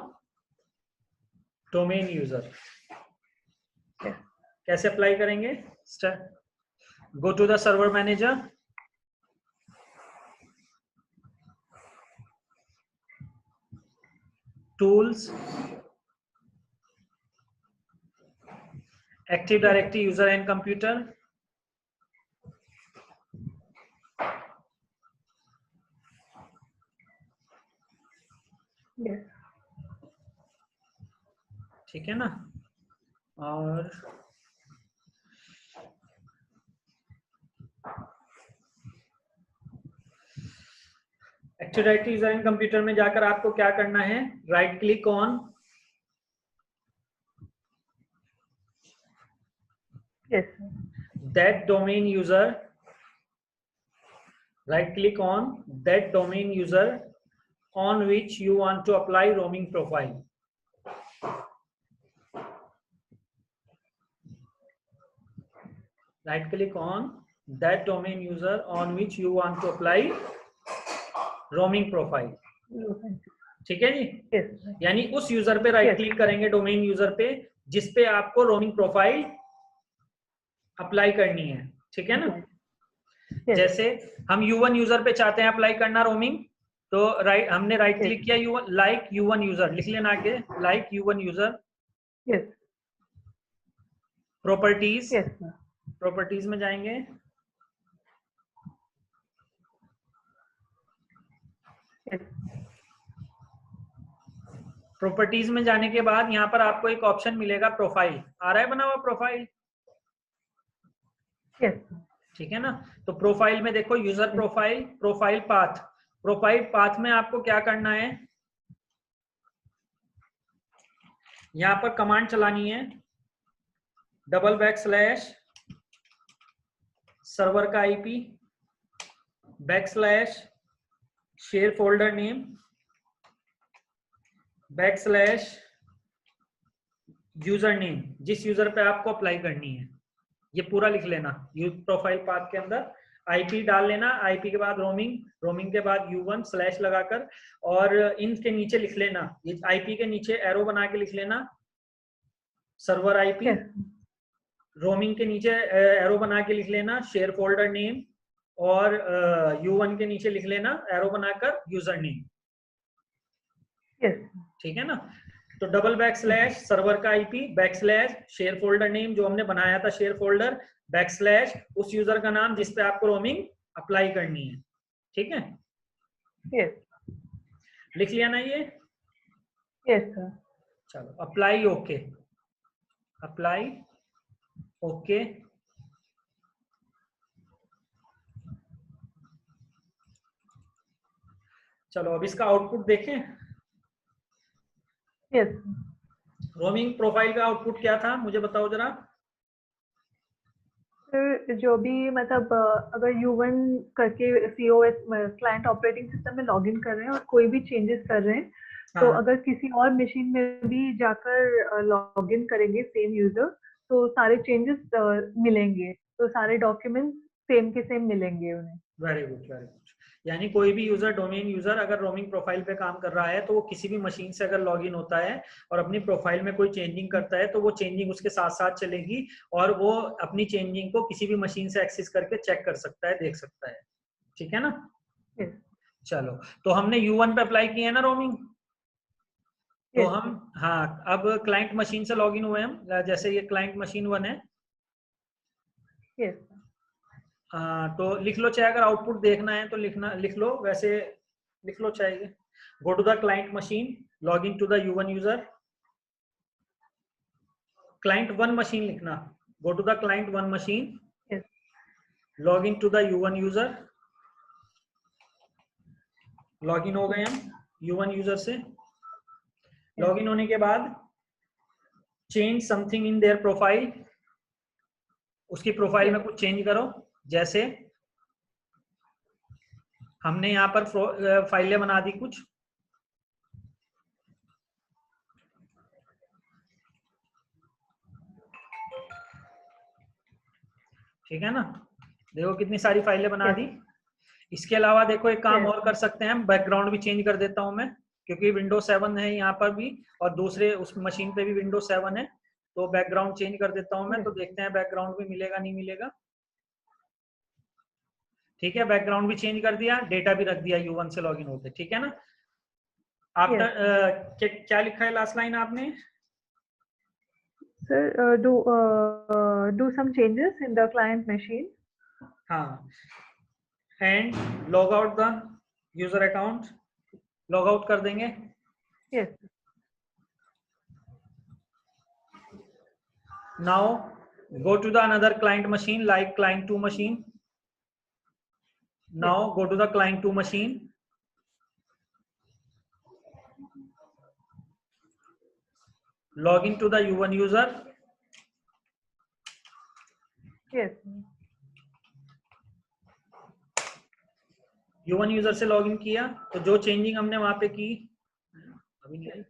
A: domain user.
B: Yes.
A: कैसे अप्लाई करेंगे? Go to the server manager, tools, active directory user and computer,
B: Yes.
A: ठीक है ना? और active user इन computer में जाकर आपको क्या करना है, right click on
B: Yes.
A: that domain user, right click on that domain user on which you want to apply roaming profile. Right click on that domain user on which you want to apply roaming profile. ठीक है जी?
B: Yes.
A: यानी उस user पे right click करेंगे, domain user पे, जिस पे आपको रोमिंग प्रोफाइल अप्लाई करनी है, ठीक है ना?
B: Yes.
A: जैसे हम U1 यूजर पे चाहते हैं अप्लाई करना रोमिंग, तो हमने राइट क्लिक किया, U1 लाइक U1 यूजर लिख लेना आगे, like U1 user,
B: Yes.
A: Properties,
B: Yes.
A: Properties में जाएंगे,
B: Yes.
A: प्रॉपर्टीज में जाने के बाद यहाँ पर आपको एक ऑप्शन मिलेगा प्रोफाइल, आ रहा है बना हुआ प्रोफाइल,
B: Yes.
A: ठीक है ना? तो प्रोफाइल में देखो user profile, profile path, profile path में आपको क्या करना है, यहाँ पर कमांड चलानी है, // सर्वर का IP, / share folder name, / user name, जिस यूजर पे आपको अप्लाई करनी है, ये पूरा लिख लेना। प्रोफाइल पाथ के अंदर आईपी डाल लेना, आईपी के बाद रोमिंग, रोमिंग के बाद U1 स्लैश लगाकर, और इनके नीचे लिख लेना, ये आईपी के नीचे एरो बना के लिख लेना सर्वर आईपी,
B: Yes.
A: रोमिंग के नीचे एरो बना के लिख लेना शेयर फोल्डर नेम, और U1 के नीचे लिख लेना एरो बनाकर / नेम,
B: Yes.
A: ठीक है ना? तो // सर्वर का आईपी, / शेयर फोल्डर नेम जो हमने बनाया था शेयर फोल्डर, / उस यूजर का नाम जिस पे आपको रोमिंग अप्लाई करनी है, ठीक है?
B: Yes.
A: लिख लिया ना ये?
B: Yes, sir.
A: चलो अप्लाई ओके, अप्लाई ओके, चलो अब इसका आउटपुट देखें।
B: Yes.
A: रोमिंग प्रोफाइल का आउटपुट क्या था, मुझे बताओ जरा।
B: सर जो भी मतलब अगर U1 करके COS क्लाइंट ऑपरेटिंग सिस्टम में लॉगिन कर रहे हैं और कोई भी चेंजेस कर रहे हैं, तो
A: हाँ,
B: अगर किसी और मशीन में भी जाकर लॉगिन करेंगे सेम यूजर, तो सारे चेंजेस मिलेंगे, तो सारे डॉक्यूमेंट्स सेम के सेम मिलेंगे उन्हें।
A: Very good very good. यानी कोई भी यूजर, डोमेन यूजर अगर रोमिंग प्रोफाइल पे काम कर रहा है, तो वो किसी भी मशीन से अगर लॉगिन होता है और अपनी प्रोफाइल में कोई चेंजिंग करता है, तो वो चेंजिंग उसके साथ साथ चलेगी, और वो अपनी चेंजिंग को किसी भी मशीन से एक्सेस करके चेक कर सकता है, देख सकता है, ठीक है ना?
B: Yes.
A: चलो, तो हमने U1 पे अप्लाई किया है ना रोमिंग, तो
B: Yes.
A: हम, हाँ, अब क्लाइंट मशीन से लॉगिन हुए हम, जैसे ये क्लाइंट मशीन 1 है,
B: Yes.
A: तो लिख लो, चाहे अगर आउटपुट देखना है तो लिख लो, वैसे लिख लो चाहिए। Go to the client machine, log in to the U1 user, client 1 machine लिखना, go to the client 1 machine,
B: Yes.
A: Log in to the U1 user, log in हो गए हम U1 यूजर से। लॉग इन होने के बाद change something in their profile, उसकी profile में कुछ चेंज करो, जैसे हमने यहाँ पर फाइलें बना दी कुछ, ठीक है ना? देखो कितनी सारी फाइलें बना दी। इसके अलावा देखो एक काम और कर सकते हैं हम, बैकग्राउंड भी चेंज कर देता हूं मैं, क्योंकि विंडोज 7 है यहाँ पर भी और दूसरे उस मशीन पे भी विंडोज 7 है, तो बैकग्राउंड चेंज कर देता हूं मैं, तो देखते हैं बैकग्राउंड भी मिलेगा नहीं मिलेगा। ठीक है, बैकग्राउंड भी चेंज कर दिया, डेटा भी रख दिया U1 से लॉगिन होते, ठीक है ना? आपका क्या लिखा है लास्ट लाइन आपने?
B: Sir, do some changes in the client machine.
A: हाँ, and log out the user account, log out कर देंगे।
B: Yes.
A: Now go to the another client machine like client 2 machine. Now go to the client 2 machine. Log in to the U1 user.
B: Yes
A: U1 user से log in किया तो जो changing हमने वहां पे की अभी नहीं आई।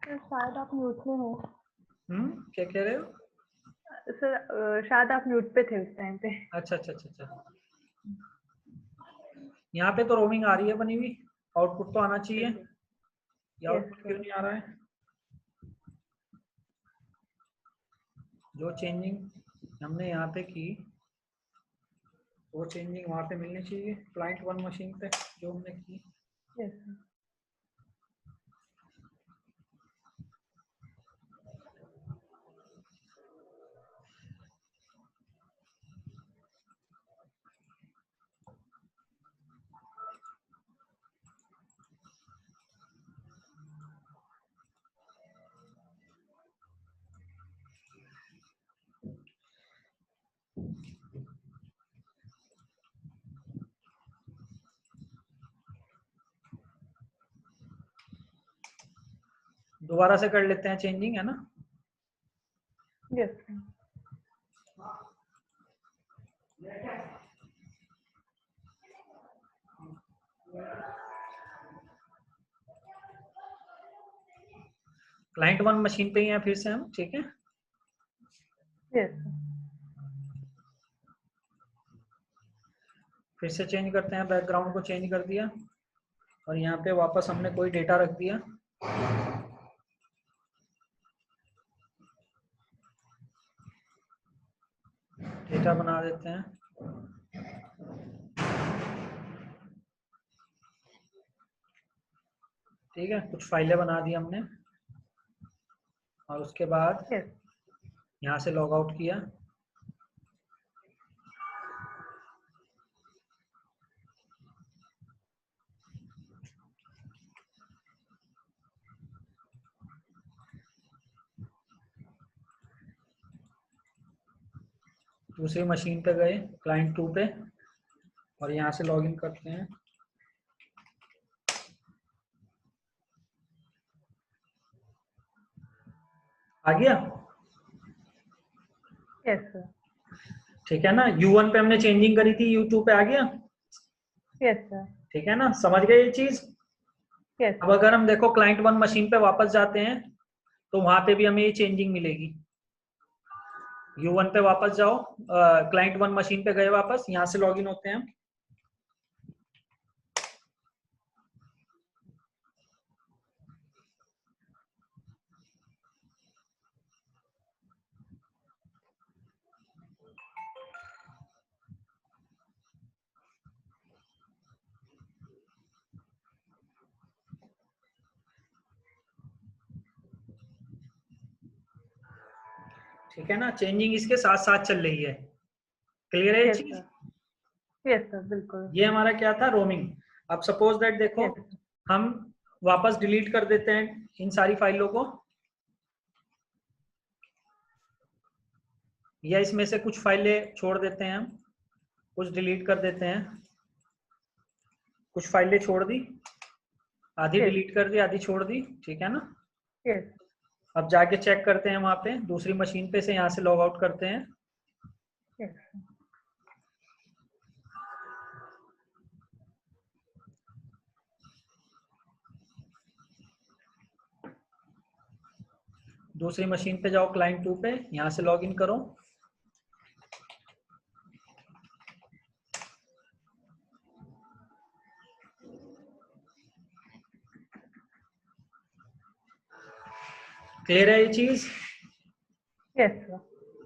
B: सर शायद आप म्यूट में हो।
A: क्या कह रहे हो?
B: सर शायद आप म्यूट पे थे उस टाइम पे।
A: अच्छा अच्छा अच्छा अच्छा। यहाँ पे तो रोमिंग आ रही है बनी हुई, आउटपुट तो आना चाहिए। ये आउटपुट क्यों नहीं आ रहा है? जो चेंजिंग हमने यहाँ पे की वो चेंजिंग वहाँ पे मिलनी चाहिए क्लाइंट 1 मशीन पे जो हमने की।
B: Yes sir.
A: दोबारा से कर लेते हैं चेंजिंग, है ना?
B: Yes sir.
A: क्लाइंट 1 मशीन पे ही हैं फिर से हम, ठीक है?
B: Yes sir.
A: फिर से चेंज करते हैं, बैकग्राउंड को चेंज कर दिया और यहाँ पे वापस हमने कोई डेटा रख दिया। डेटा बना देते हैं। ठीक है, कुछ फाइलें बना दी हमने और उसके बाद
B: यस
A: यहाँ से लॉग आउट किया। दूसरी मशीन पे गए क्लाइंट 2 पे और यहाँ से लॉगिन करते हैं। आ गया?
B: Yes sir.
A: ठीक है ना? U1 पे हमने चेंजिंग करी थी, U2 पे आ गया।
B: Yes sir.
A: ठीक है ना? समझ गए ये चीज?
B: Yes.
A: अब अगर हम देखो क्लाइंट 1 मशीन पे वापस जाते हैं तो वहां पे भी हमें ये चेंजिंग मिलेगी। U1 पे वापस जाओ, क्लाइंट 1 मशीन पे गए वापस, यहाँ से लॉगिन होते हैं हम। ठीक है ना, चेंजिंग इसके साथ साथ चल रही है। क्लियर है ये
B: Yes,
A: चीज?
B: sir. Yes, sir. बिल्कुल.
A: ये हमारा क्या था, रोमिंग। अब सपोज दैट देखो
B: Yes.
A: हम वापस डिलीट कर देते हैं इन सारी फाइलों को, या इसमें से कुछ फाइलें छोड़ देते हैं हम, कुछ डिलीट कर देते हैं, कुछ फाइलें छोड़ दी, आधी
B: Yes.
A: डिलीट कर दी, आधी छोड़ दी, ठीक है ना।
B: Yes.
A: अब जाके चेक करते हैं वहां पे दूसरी मशीन पे से, यहाँ से लॉग आउट करते हैं।
B: Yes.
A: दूसरी मशीन पे जाओ, क्लाइंट 2 पे, यहाँ से लॉग इन करो। क्लियर है ये चीज?
B: Yes, sir.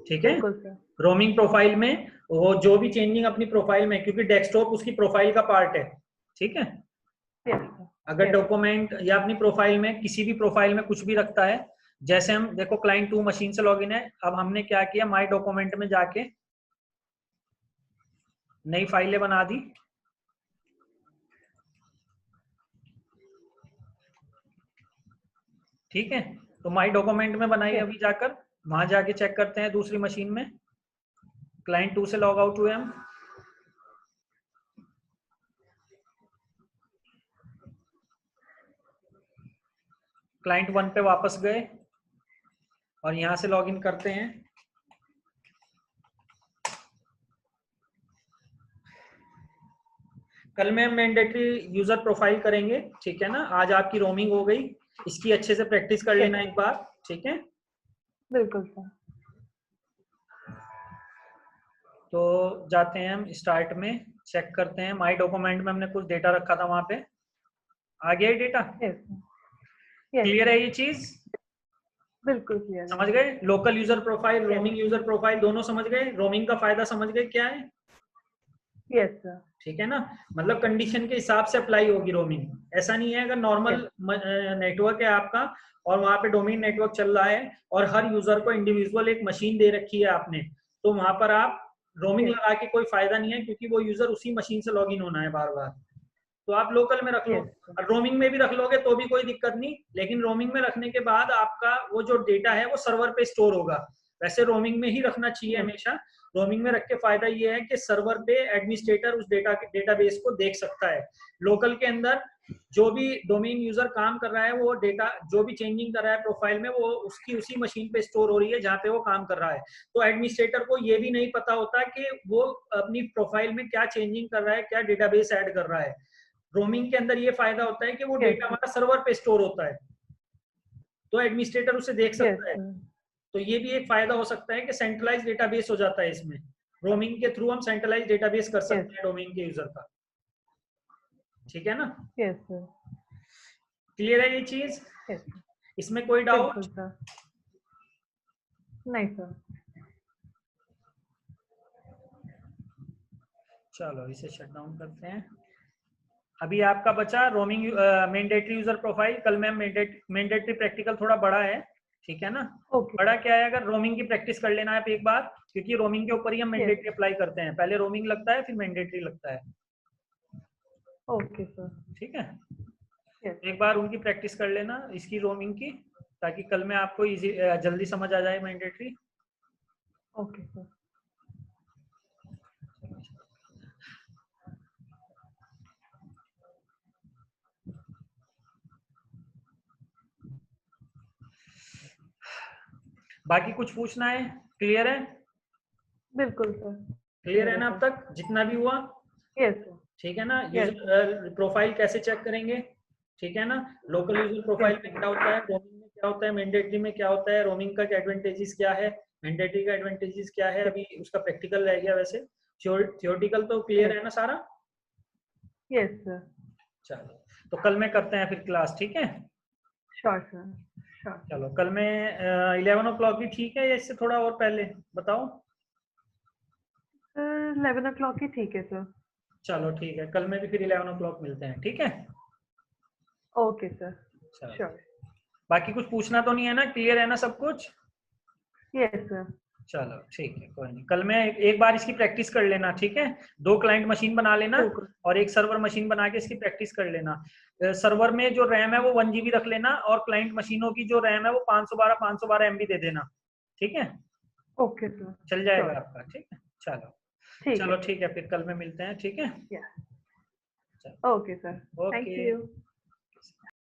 A: ठीक है।
B: बिल्कुल sir.
A: रोमिंग प्रोफाइल में वो जो भी चेंजिंग अपनी प्रोफाइल में, क्योंकि डेस्कटॉप उसकी प्रोफाइल का पार्ट है, ठीक है।
B: Yes, sir.
A: अगर
B: Yes.
A: डॉक्यूमेंट या अपनी प्रोफाइल में, किसी भी प्रोफाइल में कुछ भी रखता है, जैसे हम देखो क्लाइंट 2 मशीन से लॉगिन है, अब हमने क्या किया, माई डॉक्यूमेंट में जाके नई फाइलें बना दी, ठीक है। तो माई डॉक्यूमेंट में बनाई,
B: Yes.
A: अभी जाकर वहां जाके चेक करते हैं दूसरी मशीन में। क्लाइंट 2 से लॉग आउट हुए हम, क्लाइंट 1 पे वापस गए और यहां से लॉगिन करते हैं। कल में हम मैंडेटरी यूजर प्रोफाइल करेंगे, ठीक है ना। आज आपकी रोमिंग हो गई, इसकी अच्छे से प्रैक्टिस कर लेना एक बार, ठीक है।
B: बिल्कुल sir.
A: तो जाते हैं हम स्टार्ट में, चेक करते हैं माई डॉक्यूमेंट में हमने कुछ डेटा रखा था, वहां पे आ गया data.
B: Yes, sir. Yes.
A: Clear है ये चीज?
B: बिल्कुल clear.
A: समझ गए? Local user profile, roaming user profile दोनों समझ गए? रोमिंग का फायदा समझ गए क्या है?
B: Yes, sir.
A: ठीक है ना, मतलब कंडीशन के हिसाब से अप्लाई होगी रोमिंग। ऐसा नहीं है अगर नॉर्मल नेटवर्क है आपका और वहां पे डोमेन नेटवर्क चल रहा है और हर यूजर को इंडिविजुअल एक मशीन दे रखी है आपने, तो वहां पर आप रोमिंग
B: Yes.
A: लगा के कोई फायदा नहीं है, क्योंकि वो यूजर उसी मशीन से लॉग इन होना है बार बार। तो आप लोकल में रख लो,
B: Yes, sir.
A: और रोमिंग में भी रख लोगे तो भी कोई दिक्कत नहीं, लेकिन रोमिंग में रखने के बाद आपका वो जो डेटा है वो सर्वर पे स्टोर होगा। वैसे रोमिंग में ही रखना चाहिए
B: Yes.
A: हमेशा। रोमिंग में रख के फायदा ये है कि सर्वर पे एडमिनिस्ट्रेटर उस डेटाबेस को देख सकता है। लोकल के अंदर जो भी डोमेन यूजर काम कर रहा है, वो डेटा जो भी चेंजिंग कर रहा है प्रोफाइल में, वो उसकी उसी मशीन पे स्टोर हो रही है जहाँ पे वो काम कर रहा है। तो एडमिनिस्ट्रेटर को ये भी नहीं पता होता कि वो अपनी प्रोफाइल में क्या चेंजिंग कर रहा है, क्या डेटाबेस ऐड कर रहा है। रोमिंग के अंदर ये फायदा होता है कि वो डेटा हमारा सर्वर पे स्टोर होता है, तो एडमिनिस्ट्रेटर उसे देख
B: Yes,
A: सकता है।
B: sir.
A: तो ये भी एक फायदा हो सकता है कि सेंट्रलाइज डेटाबेस हो जाता है इसमें। रोमिंग के थ्रू हम सेंट्रलाइज डेटाबेस कर सकते हैं डोमेन के यूजर का, ठीक है ना।
B: Yes, sir.
A: क्लियर है ये चीज?
B: Yes.
A: इसमें कोई
B: बिल्कुल
A: डाउट?
B: sir. नहीं sir.
A: चलो इसे शट डाउन करते हैं। अभी आपका बचा रोमिंग मैंडेटरी यूजर प्रोफाइल। कल में मैंडेटरी प्रैक्टिकल थोड़ा बड़ा है, ठीक है ना।
B: Okay.
A: बड़ा क्या है, अगर रोमिंग की प्रैक्टिस कर लेना है एक बार, क्योंकि रोमिंग के ऊपर ही हम मैंडेटरी
B: Yes.
A: अप्लाई करते हैं। पहले रोमिंग लगता है, फिर मैंडेटरी लगता है,
B: Okay sir.
A: ठीक है।
B: Yes.
A: एक बार उनकी प्रैक्टिस कर लेना, इसकी रोमिंग की, ताकि कल में आपको इजी जल्दी समझ आ जाए मैंडेटरी।
B: Okay sir.
A: बाकी कुछ पूछना है? क्लियर है?
B: बिल्कुल sir.
A: क्लियर है ना अब तक जितना भी हुआ?
B: Yes sir.
A: ठीक है ना।
B: Yes.
A: यूजर प्रोफाइल कैसे चेक करेंगे, ठीक है ना। लोकल यूजर प्रोफाइल में क्या होता है, रोमिंग में क्या होता है, मैंडेटरी में क्या होता है, रोमिंग का एडवांटेजेस क्या है, मैंडेटरी का एडवांटेजेस क्या है, अभी उसका प्रैक्टिकल रह गया। वैसे थियोरेटिकल तो क्लियर है ना सारा?
B: Yes sir.
A: चलो तो कल में करते हैं फिर क्लास, ठीक है।
B: Sure sir, sure.
A: चलो कल में 11 o'clock भी ठीक है या इससे थोड़ा और पहले बताओ?
B: 11 o'clock ही ठीक है सर।
A: चलो ठीक है, कल में भी फिर 11 o'clock मिलते हैं, ठीक है।
B: ओके सर,
A: चलो
B: श्योर।
A: बाकी कुछ पूछना तो नहीं है ना, क्लियर है ना सब कुछ?
B: Yes sir.
A: चलो ठीक है, कोई नहीं। कल में एक बार इसकी प्रैक्टिस कर लेना, ठीक है। 2 क्लाइंट मशीन बना लेना
B: बिल्कुल।
A: और एक सर्वर मशीन बना के इसकी प्रैक्टिस कर लेना। सर्वर में जो रैम है वो 1 GB रख लेना और क्लाइंट मशीनों की जो रैम है वो 512 MB दे देना, ठीक है।
B: ओके सर,
A: चल जाएगा
B: श्योर।
A: आपका, ठीक है। चलो
B: ठीक
A: चलो
B: है।
A: ठीक है, फिर कल में मिलते हैं, ठीक है।
B: या
A: चलो
B: okay sir, thank
A: okay.
B: You.